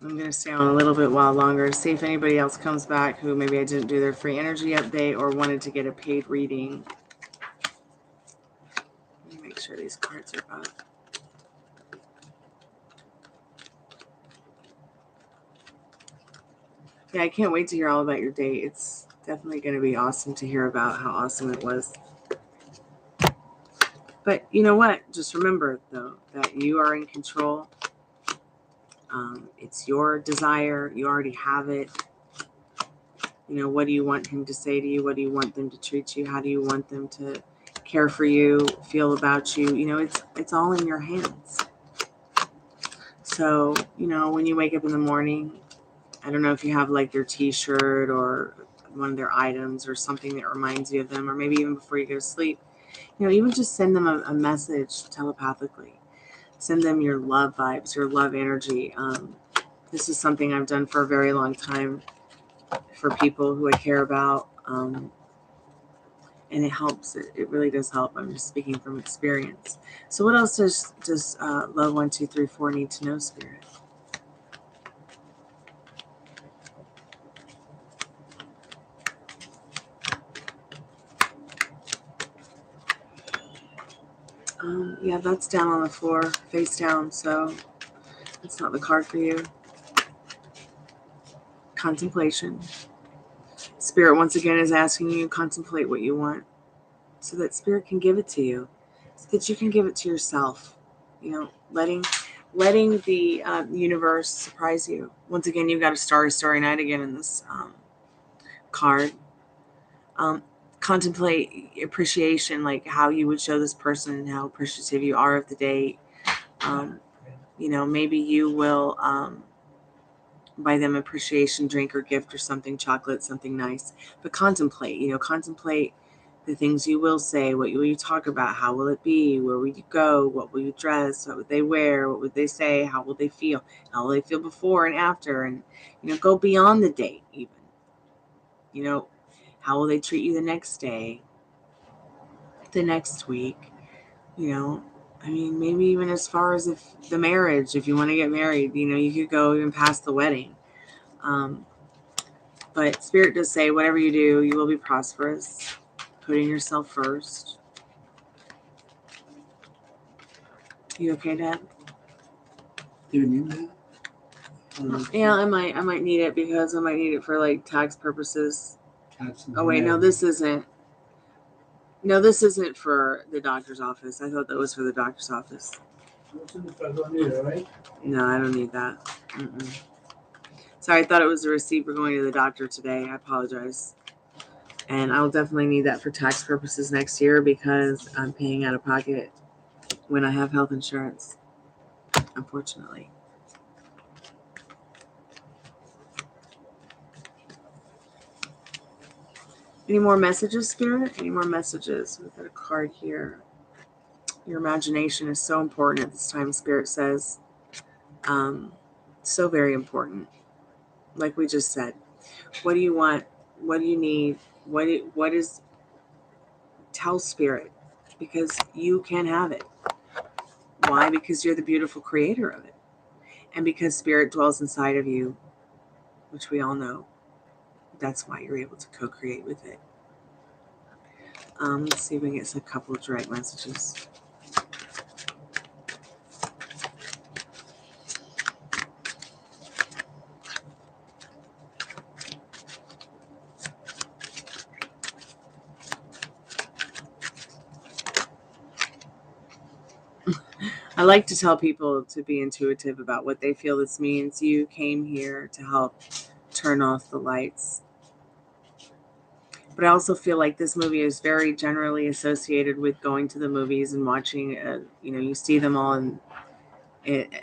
I'm going to stay on a little bit while longer, see if anybody else comes back who maybe I didn't do their free energy update or wanted to get a paid reading. Let me make sure these cards are up. Yeah, I can't wait to hear all about your date. It's definitely going to be awesome to hear about how awesome it was. But you know what? Just remember, though, that you are in control. It's your desire. You already have it. What do you want him to say to you? What do you want them to treat you? How do you want them to care for you, feel about you? It's all in your hands. So, when you wake up in the morning, I don't know if you have like their t-shirt or one of their items or something that reminds you of them, or maybe even before you go to sleep, even just send them a message telepathically. Send them your love vibes, your love energy. This is something I've done for a very long time for people who I care about. And it helps. It really does help. I'm just speaking from experience. So what else does Love 1234 need to know, Spirit? Yeah, that's down on the floor, face down, so that's not the card for you. Contemplation. Spirit, once again, is asking you to contemplate what you want so that Spirit can give it to you, so that you can give it to yourself. Letting the universe surprise you. Once again, you've got a starry night again in this card. Contemplate appreciation, like how you would show this person how appreciative you are of the date. Maybe you will buy them appreciation drink or gift or something, chocolate, something nice. But contemplate the things you will say, what will you talk about, how will it be, where will you go, what will you dress, what would they wear, what would they say, how will they feel, how will they feel before and after, and go beyond the date even. How will they treat you the next day, the next week, maybe even as far as if the marriage, if you want to get married, you could go even past the wedding. But Spirit does say, whatever you do, you will be prosperous, putting yourself first. You okay, Dad? Do you need that? Yeah, I might need it because I might need it for like tax purposes. Tax. Oh wait, no, this isn't. No, this isn't for the doctor's office. I thought that was for the doctor's office. I don't need it, right? No, I don't need that. Sorry, I thought it was a receipt for going to the doctor today. I apologize. And I'll definitely need that for tax purposes next year because I'm paying out of pocket when I have health insurance, unfortunately. Any more messages, Spirit? Any more messages? We've got a card here. Your imagination is so important at this time, Spirit says. So very important. Like we just said. What do you want? What do you need? What is... Tell Spirit, because you can have it. Why? Because you're the beautiful creator of it. And because Spirit dwells inside of you, which we all know. That's why you're able to co-create with it. Let's see if we can get a couple of direct messages. I like to tell people to be intuitive about what they feel this means. You came here to help turn off the lights. But I also feel like this movie is very generally associated with going to the movies and watching, you see them all and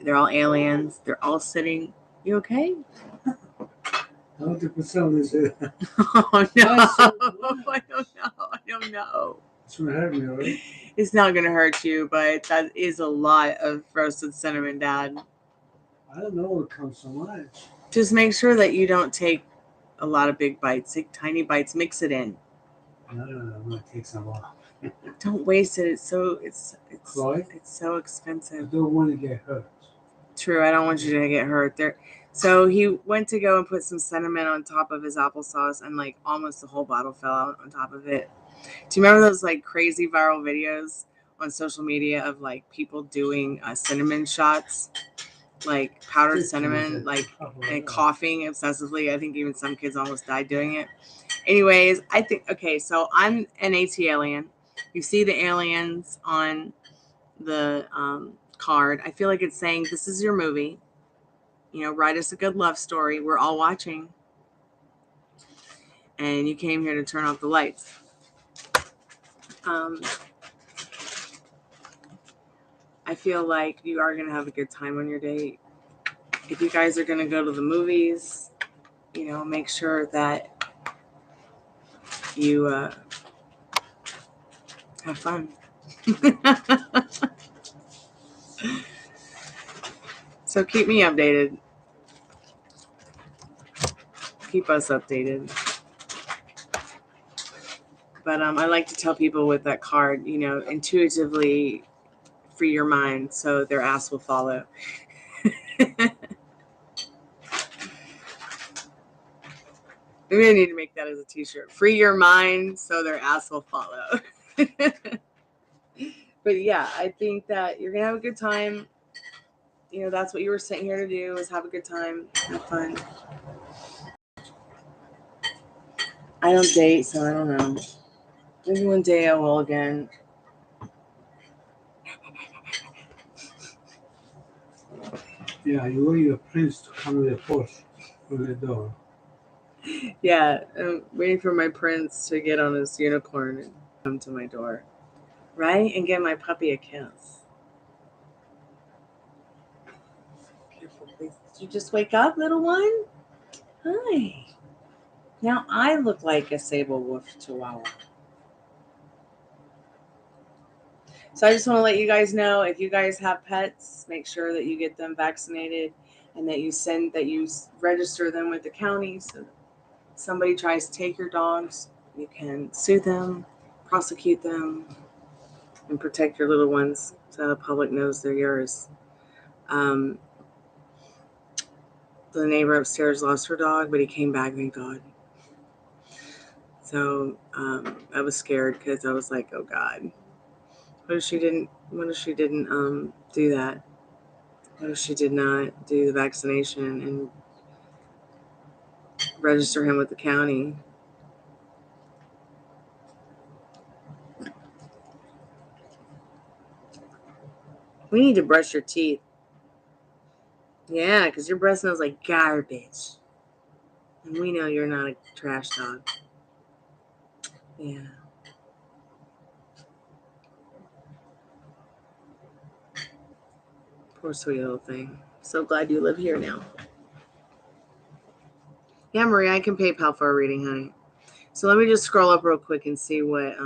they're all aliens. They're all sitting. You okay? 100% is it. Oh, no. I don't know. It's going to hurt me, right? It's not going to hurt you, but that is a lot of roasted cinnamon, Dad. I don't know what comes so much. Just make sure that you don't take a lot of big bites. Take tiny bites. Mix it in. No, I'm going to take some off. Don't waste it. It's so expensive. I don't want to get hurt. True, I don't want you to get hurt. So he went to go and put some cinnamon on top of his applesauce, and like almost the whole bottle fell out on top of it. Do you remember those like crazy viral videos on social media of like people doing cinnamon shots, like powdered cinnamon, like and coughing obsessively? I think even some kids almost died doing it. Anyways, I think, okay, so I'm an AT alien. You see the aliens on the card. I feel like it's saying, this is your movie. Write us a good love story. We're all watching. And you came here to turn off the lights. I feel like you are going to have a good time on your date. If you guys are going to go to the movies, make sure that you have fun. So keep me updated. Keep us updated. But I like to tell people with that card, intuitively free your mind so their ass will follow. Maybe I need to make that as a t-shirt. Free your mind so their ass will follow. But yeah, I think that you're going to have a good time. That's what you were sitting here to do, is have a good time, have fun. I don't date, so I don't know. Maybe one day I will again. Yeah, you want your prince to come to the porch through the door. Yeah, I'm waiting for my prince to get on his unicorn and come to my door. Right? And give my puppy a kiss. Careful, please. Did you just wake up, little one? Hi. Now I look like a sable wolf chihuahua. So I just want to let you guys know, if you guys have pets, make sure that you get them vaccinated and that you register them with the county. So if somebody tries to take your dogs, you can sue them, prosecute them, and protect your little ones so the public knows they're yours. The neighbor upstairs lost her dog, but he came back, thank God. So I was scared because I was like, oh God, what if she didn't do that? What if she did not do the vaccination and register him with the county? We need to brush your teeth. Yeah, because your breath smells like garbage. And we know you're not a trash dog. Yeah. Poor sweet little thing. So glad you live here now. Yeah, Maria, I can PayPal for a reading, honey. So let me just scroll up real quick and see what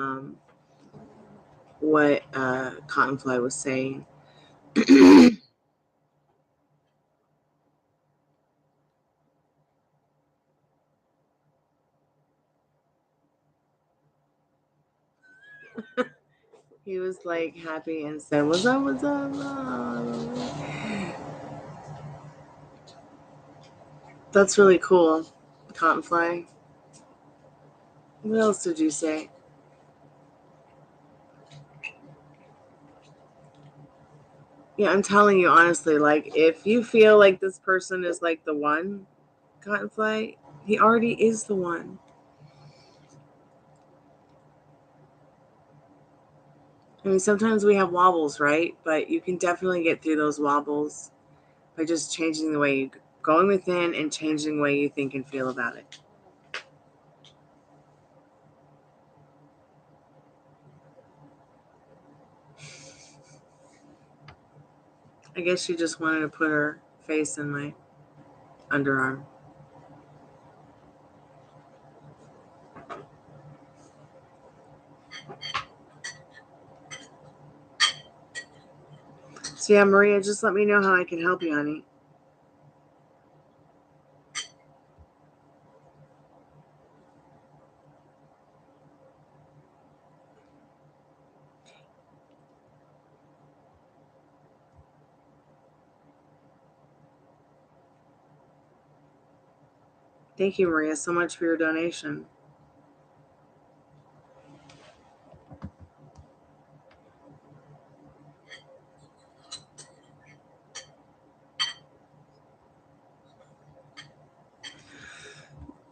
Cottonfly was saying. He was like happy and said, "What's up? What's up?" That's really cool, Cottonfly. What else did you say? Yeah, I'm telling you honestly, like if you feel like this person is like the one, Cottonfly, he already is the one. I mean, sometimes we have wobbles, right? But you can definitely get through those wobbles by just changing the way you going within and changing the way you think and feel about it. I guess she just wanted to put her face in my underarm. So yeah, Maria, just let me know how I can help you, honey. Thank you, Maria, so much for your donation.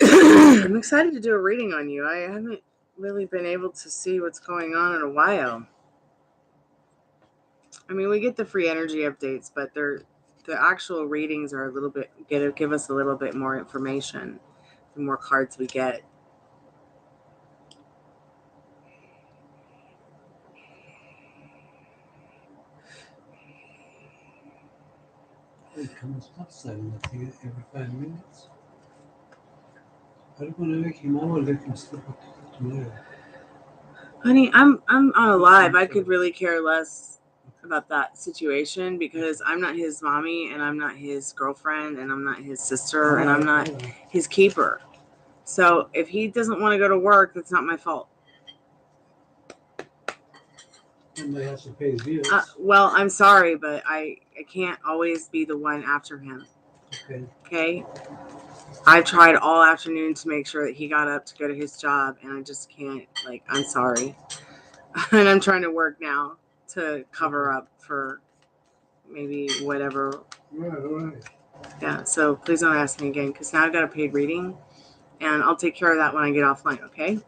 I'm excited to do a reading on you. I haven't really been able to see what's going on in a while. I mean, we get the free energy updates, but the actual readings are a little bit give us a little bit more information. The more cards we get. It comes up silent every 5 minutes. Are you gonna wake him up or let him sleep tomorrow? Honey, I'm on a live. I could really care less about that situation because I'm not his mommy and I'm not his girlfriend and I'm not his sister and I'm not his keeper. So if he doesn't want to go to work, that's not my fault. Somebody has to pay his bills. Well, I'm sorry, but I can't always be the one after him. Okay? I tried all afternoon to make sure that he got up to go to his job, and I just can't. Like, I'm sorry. And I'm trying to work now to cover up for maybe whatever. Right. Yeah, so please don't ask me again, because now I've got a paid reading, and I'll take care of that when I get offline, okay?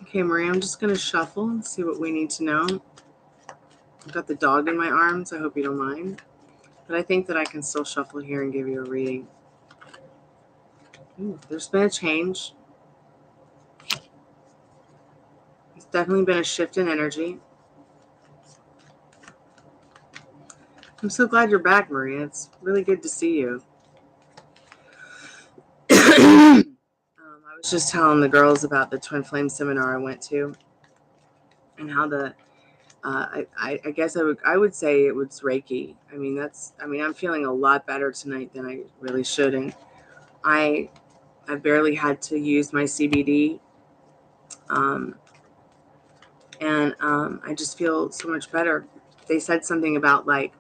Okay, Maria, I'm just going to shuffle and see what we need to know. I've got the dog in my arms. I hope you don't mind. But I think that I can still shuffle here and give you a reading. Ooh, there's been a change. There's definitely been a shift in energy. I'm so glad you're back, Maria. It's really good to see you. I was just telling the girls about the Twin Flame seminar I went to, and how I guess I would say it was Reiki. I'm feeling a lot better tonight than I really should, and I barely had to use my CBD, and I just feel so much better. They said something about, like,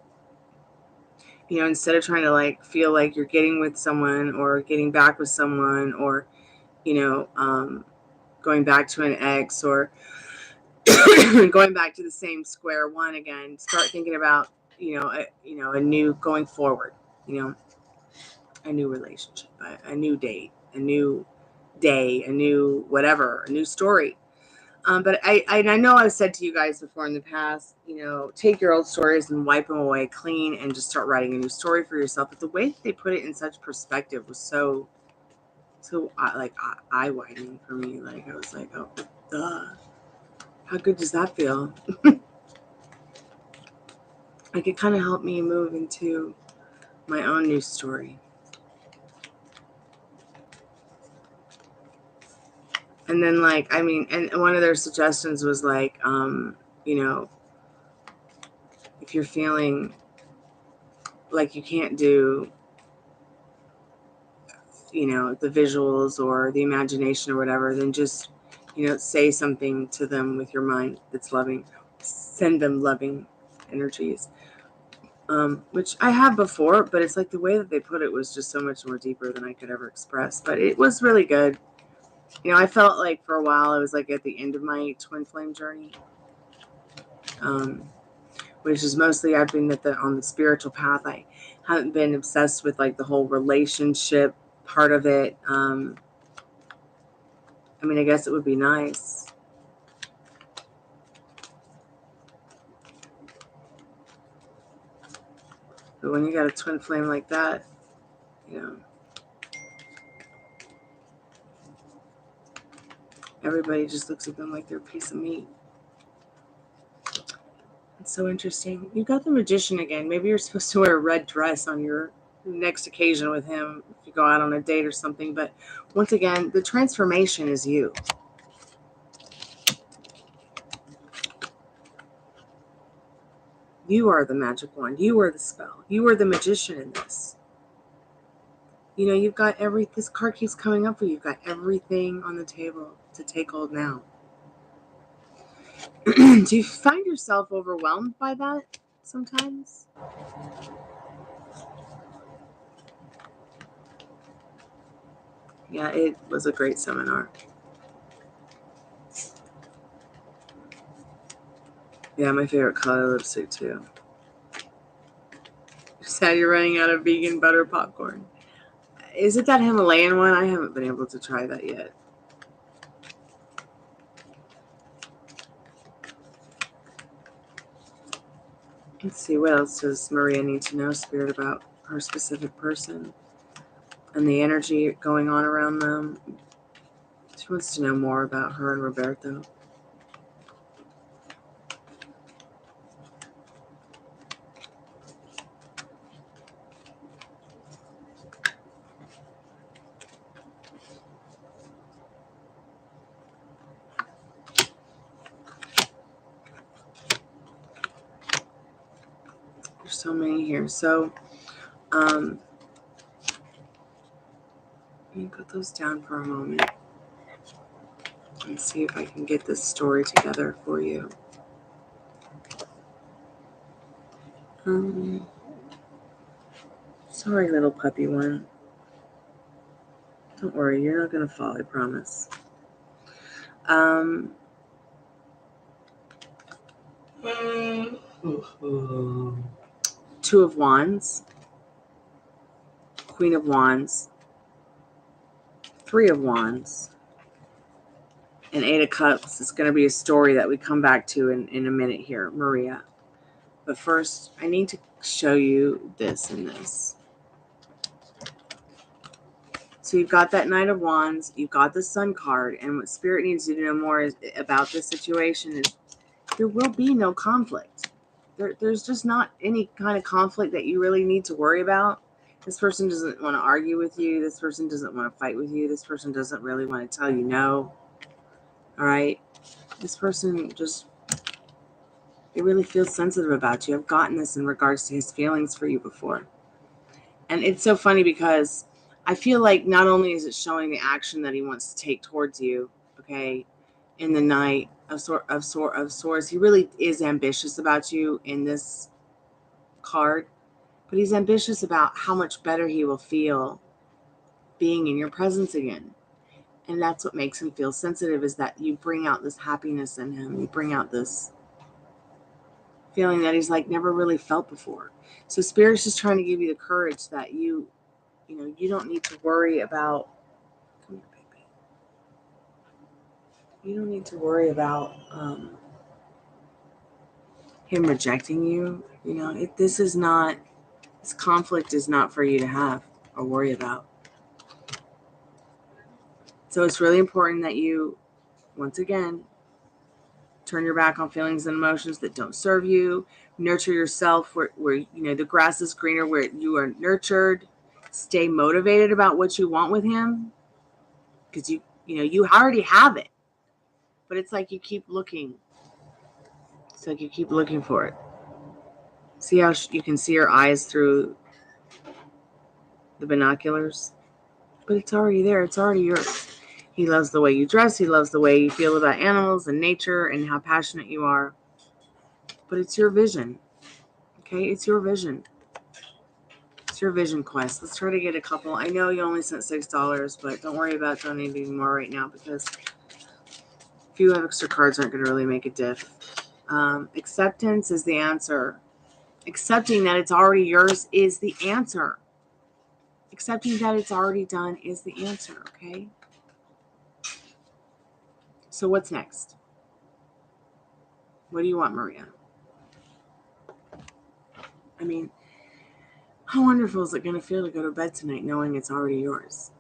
instead of trying to, like, feel like you're getting with someone or getting back with someone, or going back to an ex, or going back to the same square one again, start thinking about a new going forward, a new relationship, a new date, a new day, a new whatever, a new story. But I know I've said to you guys before in the past, take your old stories and wipe them away clean and just start writing a new story for yourself. But the way that they put it in such perspective was so like eye-widening for me. Like, I was like, oh, duh. How good does that feel? Like, it kind of helped me move into my own new story. And then, like, and one of their suggestions was, like, if you're feeling like you can't do, the visuals or the imagination or whatever, then just, say something to them with your mind that's loving. Send them loving energies. Which I have before, but it's like the way that they put it was just so much more deeper than I could ever express. But it was really good. I felt like for a while I was like at the end of my twin flame journey, which is mostly I've been on the spiritual path. I haven't been obsessed with, like, the whole relationship part of it. I guess it would be nice. But when you got a twin flame like that, everybody just looks at them like they're a piece of meat. It's so interesting. You got the Magician again. Maybe you're supposed to wear a red dress on your next occasion with him if you go out on a date or something. But once again, the transformation is you. You are the magic wand. You are the spell. You are the magician in this. You've got this card keeps coming up for you. You've got everything on the table to take hold now. Do you find yourself overwhelmed by that sometimes? Yeah, it was a great seminar. Yeah, my favorite color lipstick too. Sad you're running out of vegan butter popcorn. Is it that Himalayan one? I haven't been able to try that yet. Let's see, what else does Maria need to know, Spirit, about her specific person and the energy going on around them? She wants to know more about her and Roberto. There's so many here. So, let me put those down for a moment and see if I can get this story together for you. Sorry, little puppy one. Don't worry, you're not going to fall, I promise. Two of Wands, Queen of Wands, Three of Wands, and Eight of Cups. It's going to be a story that we come back to in a minute here, Maria. But first, I need to show you this and this. So you've got that Knight of Wands, you've got the Sun card, and what Spirit needs you to know more about this situation is there will be no conflict. There's just not any kind of conflict that you really need to worry about. This person doesn't want to argue with you. This person doesn't want to fight with you. This person doesn't really want to tell you no. All right? This person just, they really feel sensitive about you. I've gotten this in regards to his feelings for you before. And it's so funny because I feel like not only is it showing the action that he wants to take towards you, okay, in the Knight of Swords, he really is ambitious about you in this card, but he's ambitious about how much better he will feel being in your presence again. And that's what makes him feel sensitive, is that you bring out this happiness in him. You bring out this feeling that he's like never really felt before. So Spirit's just trying to give you the courage that you don't need to worry about. Come here, baby. You don't need to worry about him rejecting you. This conflict is not for you to have or worry about. So it's really important that you, once again, turn your back on feelings and emotions that don't serve you. Nurture yourself where the grass is greener, where you are nurtured. Stay motivated about what you want with him, because you already have it, but it's like you keep looking. It's like you keep looking for it. See how you can see her eyes through the binoculars? But it's already there. It's already yours. He loves the way you dress. He loves the way you feel about animals and nature and how passionate you are. But it's your vision. Okay? It's your vision. It's your vision quest. Let's try to get a couple. I know you only sent $6, but don't worry about donating more right now, because a few extra cards aren't going to really make a diff. Acceptance is the answer. Accepting that it's already yours is the answer. Accepting that it's already done is the answer, okay? So what's next? What do you want, Maria? I mean, how wonderful is it going to feel to go to bed tonight knowing it's already yours?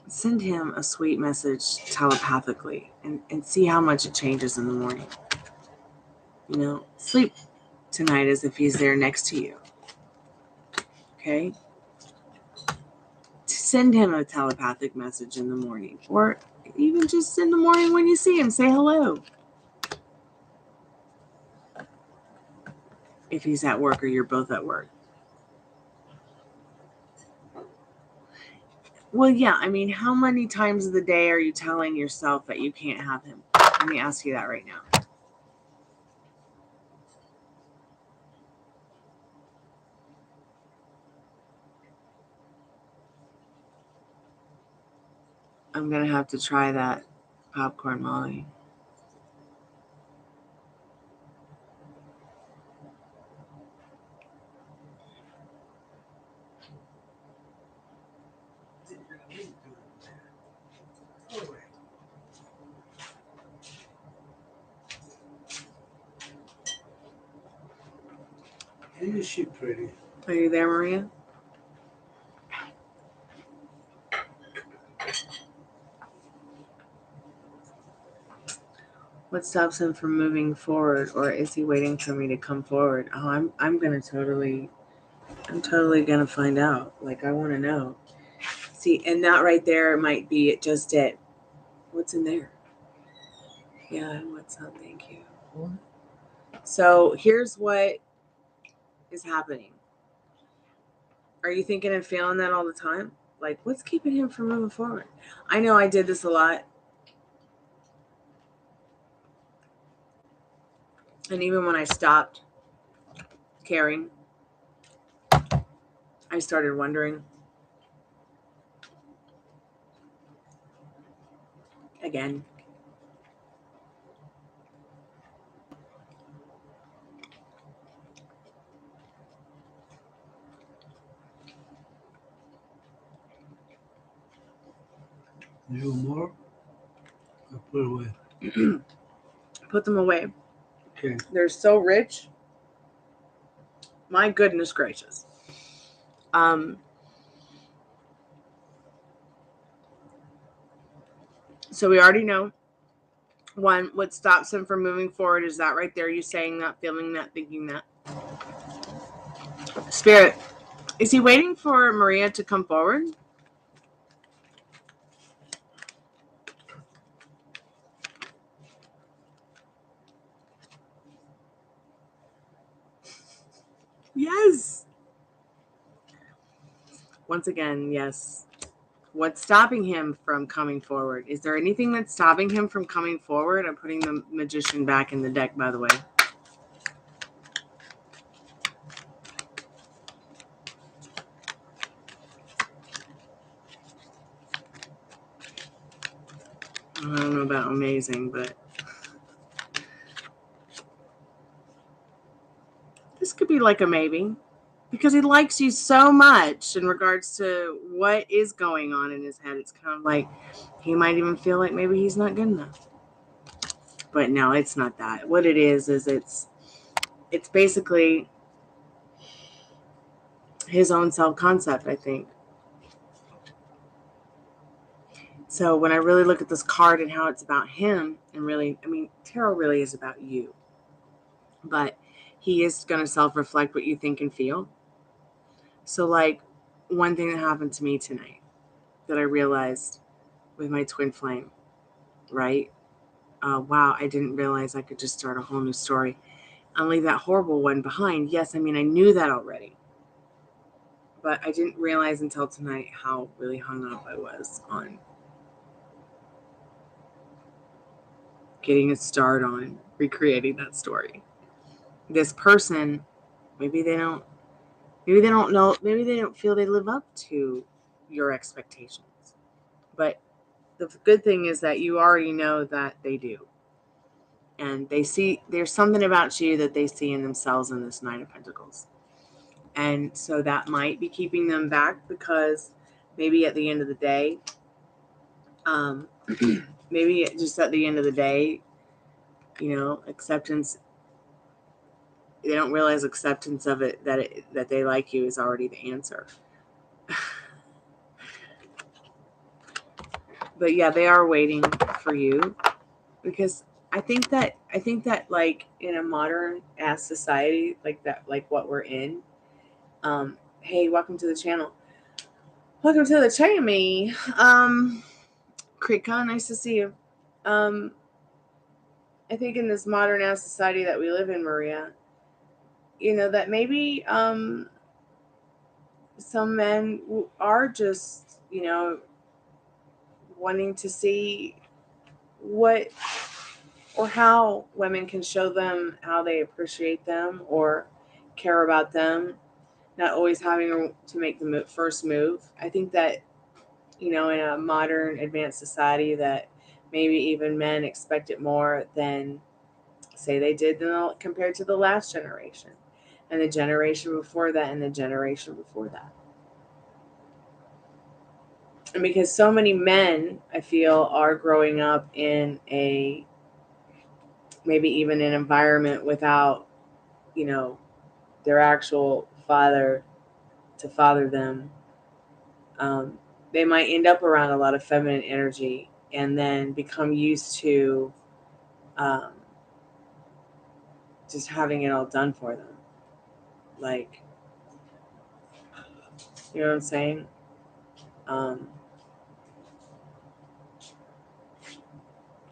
Send him a sweet message telepathically and see how much it changes in the morning. Sleep tonight as if he's there next to you. Okay? Send him a telepathic message in the morning, or even just in the morning when you see him, say hello. If he's at work or you're both at work. Well, yeah, I mean, how many times of the day are you telling yourself that you can't have him? Let me ask you that right now. I'm going to have to try that popcorn Molly. Isn't she pretty? Are you there, Maria? What stops him from moving forward, or is he waiting for me to come forward? Oh, I'm totally gonna find out. Like, I want to know. See, and that right there might be just it. What's in there? Yeah, what's up? Thank you. What? So here's what is happening. Are you thinking and feeling that all the time? Like, what's keeping him from moving forward? I know I did this a lot. And even when I stopped caring, I started wondering again. You more? I put away. Put them away. Okay. They're so rich. My goodness gracious. So we already know, one, what stops him from moving forward is that right there. You saying that, feeling that, thinking that. Spirit Is he waiting for Maria to come forward? Yes. Once again, yes. What's stopping him from coming forward? Is there anything that's stopping him from coming forward? I'm putting the Magician back in the deck, by the way. I don't know about amazing, but this could be like a maybe. Because he likes you so much in regards to what is going on in his head. It's kind of like he might even feel like maybe he's not good enough. But no, it's not that. What it is it's basically his own self-concept, I think. So when I really look at this card and how it's about him, and really, I mean, tarot really is about you. But he is going to self-reflect what you think and feel. So like one thing that happened to me tonight that I realized with my twin flame, right? Wow, I didn't realize I could just start a whole new story and leave that horrible one behind. Yes, I mean, I knew that already. But I didn't realize until tonight how really hung up I was on getting a start on recreating that story. This person, maybe they don't know, maybe they don't feel they live up to your expectations. But the good thing is that you already know that they do. And they see, there's something about you that they see in themselves in this Nine of Pentacles. And so that might be keeping them back because maybe at the end of the day, maybe just at the end of the day, you know, acceptance, they don't realize acceptance of it, that they like you is already the answer. But yeah, they are waiting for you because I think that like in a modern ass society like that, like what we're in, hey, welcome to the channel. Welcome to the channel. Krika, nice to see you. I think in this modern ass society that we live in, Maria, you know, that maybe some men are just, you know, wanting to see what or how women can show them how they appreciate them or care about them, not always having to make the first move. I think that, you know, in a modern advanced society that maybe even men expect it more than say they did compared to the last generation and the generation before that and the generation before that. And because so many men, I feel, are growing up in a maybe even an environment without, you know, their actual father to father them, they might end up around a lot of feminine energy and then become used to um, just having it all done for them. Like, you know what I'm saying? I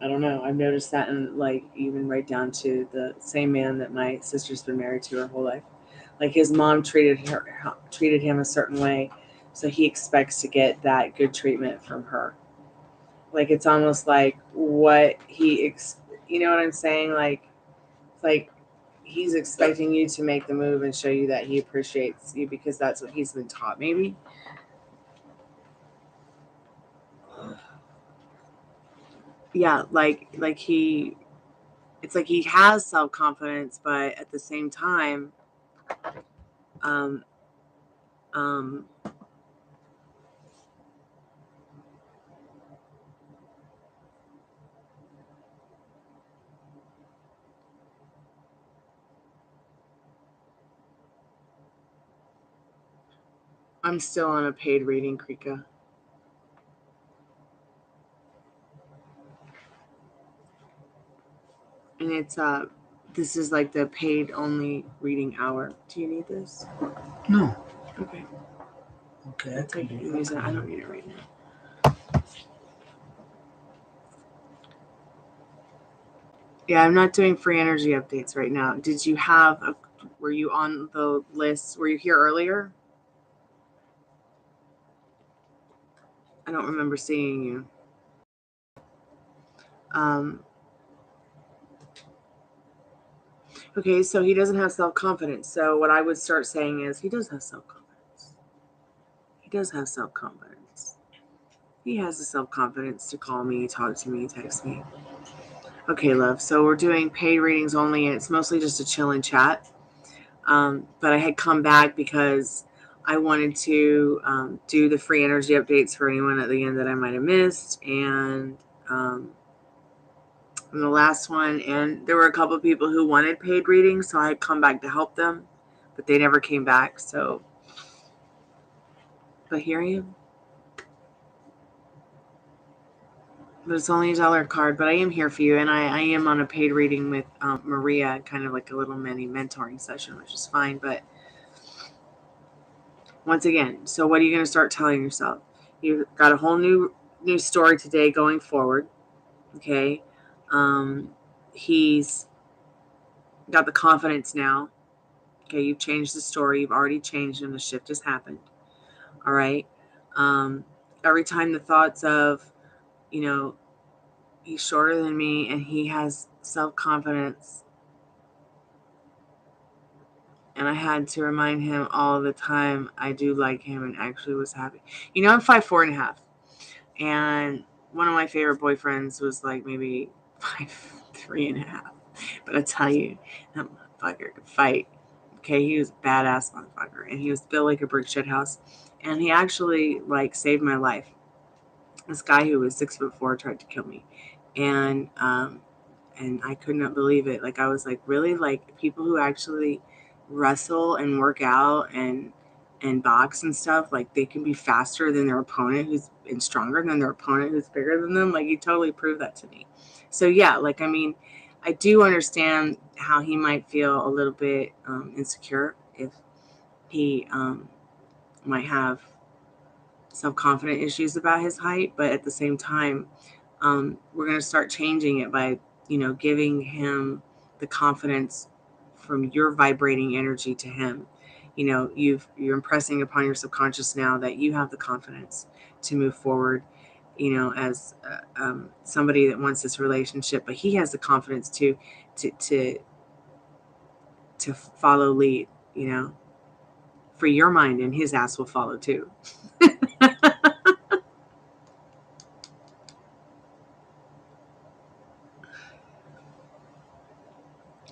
don't know. I've noticed that in like even right down to the same man that my sister's been married to her whole life. Like his mom treated him a certain way, so he expects to get that good treatment from her. Like it's almost like what you know what I'm saying? Like it's like he's expecting you to make the move and show you that he appreciates you because that's what he's been taught, maybe. Yeah, like he, it's like he has self-confidence, but at the same time, um, um, I'm still on a paid reading, Krika. And it's this is like the paid only reading hour. Do you need this? No. Okay. Okay, I'll take it and use it. I don't need it right now. Yeah, I'm not doing free energy updates right now. Did you were you on the list? Were you here earlier? I don't remember seeing you. Um, okay, so he doesn't have self-confidence. So what I would start saying is he does have self-confidence. He does have self-confidence. He has the self-confidence to call me, talk to me, text me. Okay, love. So we're doing paid readings only, and it's mostly just a chill and chat. But I had come back because I wanted to do the free energy updates for anyone at the end that I might have missed, and the last one. And there were a couple of people who wanted paid readings, so I had come back to help them, but they never came back. So, but here I am. But it's only $1 card, but I am here for you, and I am on a paid reading with Maria, kind of like a little mini mentoring session, which is fine. But once again, so what are you going to start telling yourself? You've got a whole new story today going forward. Okay, he's got the confidence now. Okay, you've changed the story. You've already changed, and the shift has happened. All right. Every time the thoughts of, you know, he's shorter than me and he has self-confidence, and I had to remind him all the time I do like him and actually was happy. You know, I'm 5'4.5", and one of my favorite boyfriends was like maybe 5'3.5". But I tell you, that motherfucker could fight. Okay, he was a badass motherfucker, and he was built like a brick shit house. And he actually like saved my life. This guy who was 6'4" tried to kill me, and I could not believe it. Like I was like, really? Like people who actually wrestle and work out and box and stuff, like they can be faster than their opponent and stronger than their opponent who's bigger than them. Like he totally proved that to me. So yeah, like I mean, I do understand how he might feel a little bit insecure if he might have self-confident issues about his height, but at the same time, we're going to start changing it by, giving him the confidence from your vibrating energy to him. You're impressing upon your subconscious now that you have the confidence to move forward, as somebody that wants this relationship, but he has the confidence to follow lead, for your mind, and his ass will follow too.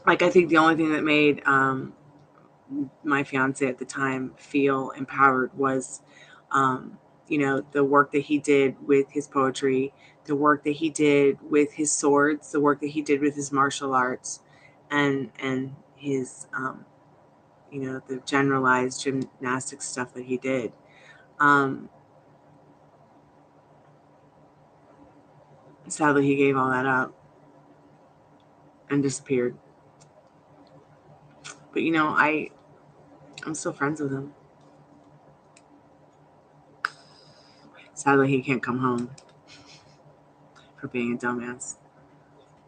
Like I think the only thing that made my fiance at the time feel empowered was the work that he did with his poetry, the work that he did with his swords, the work that he did with his martial arts, and his the generalized gymnastic stuff that he did. Sadly, he gave all that up and disappeared. But I'm still friends with him. Sadly, he can't come home for being a dumbass.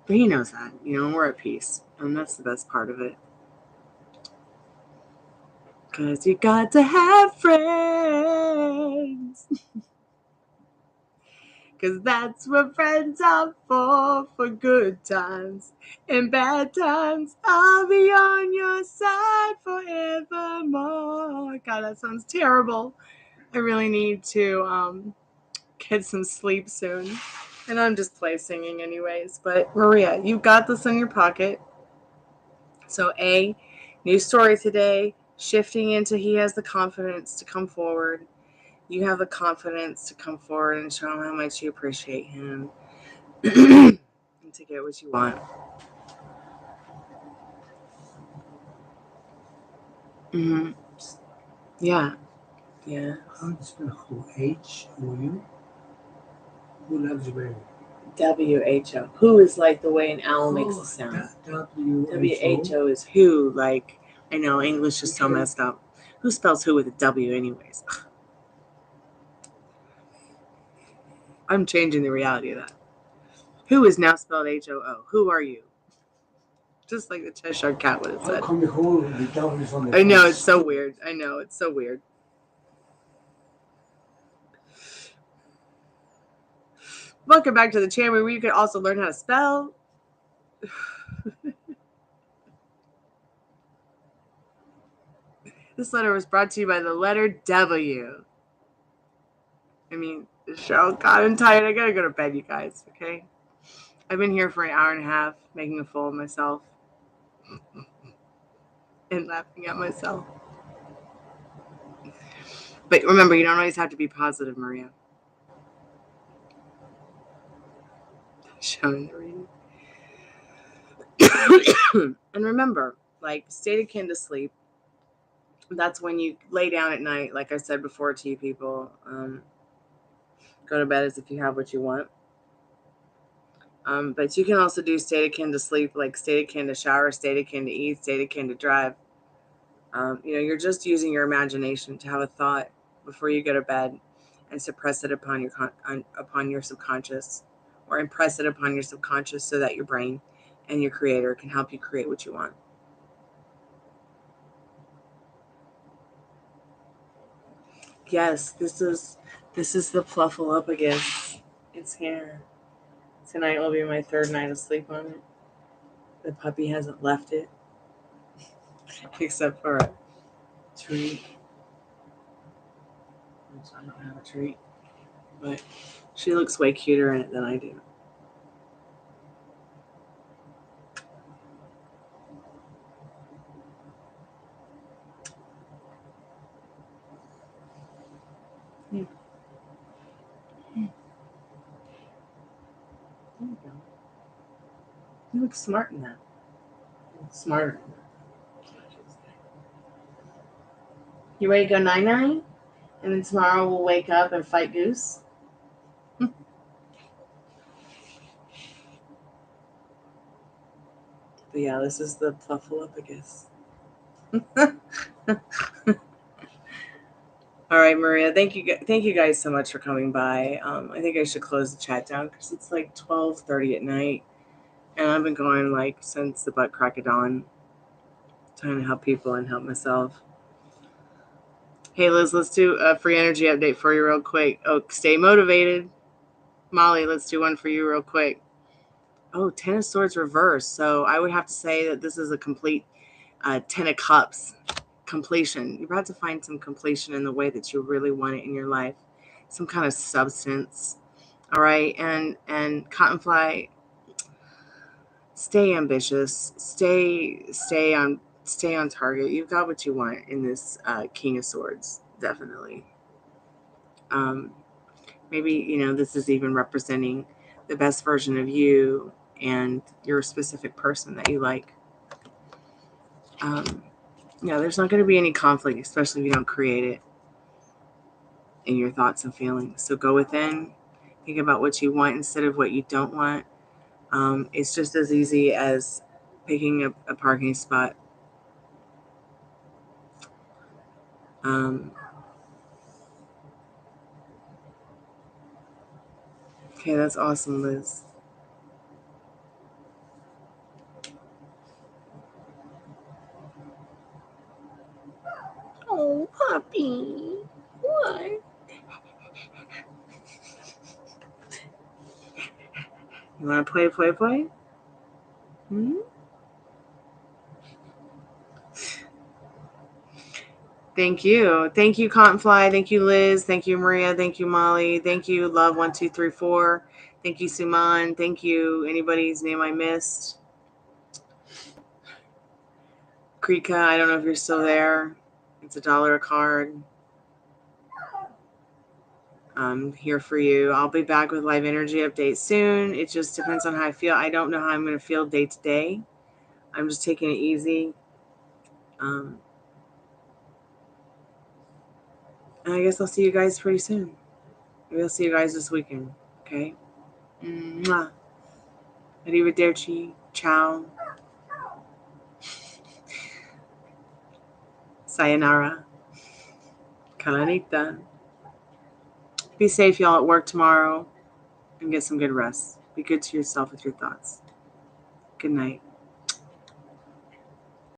But he knows that, and we're at peace. And that's the best part of it. Because you got to have friends. Because that's what friends are for good times. And bad times, I'll be on your side forevermore. God, that sounds terrible. I really need to get some sleep soon. And I'm just play singing anyways. But Maria, you've got this in your pocket. So new story today, shifting into he has the confidence to come forward. You have the confidence to come forward and show him how much you appreciate him and to get what you want. Mm-hmm. Yeah. Yeah. How do you spell who? H-O-U? Who loves you, baby? W-H-O. Who is like the way an owl makes a sound. W-H-O. W-H-O is who. Like, I know English is so messed up. Who spells who with a W anyways? I'm changing the reality of that. Who is now spelled H-O-O. Who are you? Just like the Cheshire Cat would have said. How come the whole the W's on the I know, front? it's so weird. I know, it's so weird. Welcome back to the channel where you can also learn how to spell. This letter was brought to you by the letter W. I mean, the show got tired. I gotta go to bed, you guys, okay? I've been here for an hour and a half, making a fool of myself and laughing at myself. But remember, you don't always have to be positive, Maria. Showing the reading. And remember, like, state akin to sleep. That's when you lay down at night, like I said before to you people. Go to bed as if you have what you want. But you can also do state akin to sleep, like state akin to shower, state akin to eat, state akin to drive. You're just using your imagination to have a thought before you go to bed and suppress it upon your subconscious, or impress it upon your subconscious so that your brain and your creator can help you create what you want. Yes, this is the Fluffalophagus. It's here. Tonight will be my third night of sleep on it. The puppy hasn't left it, except for a treat. Which I don't have a treat, but she looks way cuter in it than I do. Yeah. There you go. You look smart in that. You look smarter in that. You ready to go 9-9? And then tomorrow we'll wake up and fight Goose? But yeah, this is the Fluffalophagus. All right, Maria. Thank you guys so much for coming by. I think I should close the chat down because it's like 12:30 at night, and I've been going like since the butt crack of dawn, trying to help people and help myself. Hey, Liz, let's do a free energy update for you real quick. Oh, stay motivated. Molly, let's do one for you real quick. Oh, Ten of Swords reverse. So I would have to say that this is a complete Ten of Cups completion. You're about to find some completion in the way that you really want it in your life. Some kind of substance. All right. And Cottonfly, stay ambitious. Stay on target. You've got what you want in this King of Swords, definitely. Maybe, this is even representing the best version of you and your specific person that you like. There's not going to be any conflict, especially if you don't create it in your thoughts and feelings. So go within, think about what you want instead of what you don't want. It's just as easy as picking a parking spot. Okay, that's awesome, Liz. Oh, puppy. What? You want to play? Hmm? Thank you. Thank you, Cottonfly. Thank you, Liz. Thank you, Maria. Thank you, Molly. Thank you, Love1234. Thank you, Suman. Thank you, anybody's name I missed. Krika, I don't know if you're still there. It's $1 a card. I'm here for you. I'll be back with live energy updates soon. It just depends on how I feel. I don't know how I'm going to feel day to day. I'm just taking it easy. And I guess I'll see you guys pretty soon. Maybe I'll see you guys this weekend. Okay? Mwah. Arrivederci. Ciao. Sayonara. Calanita. Be safe, y'all, at work tomorrow and get some good rest. Be good to yourself with your thoughts. Good night.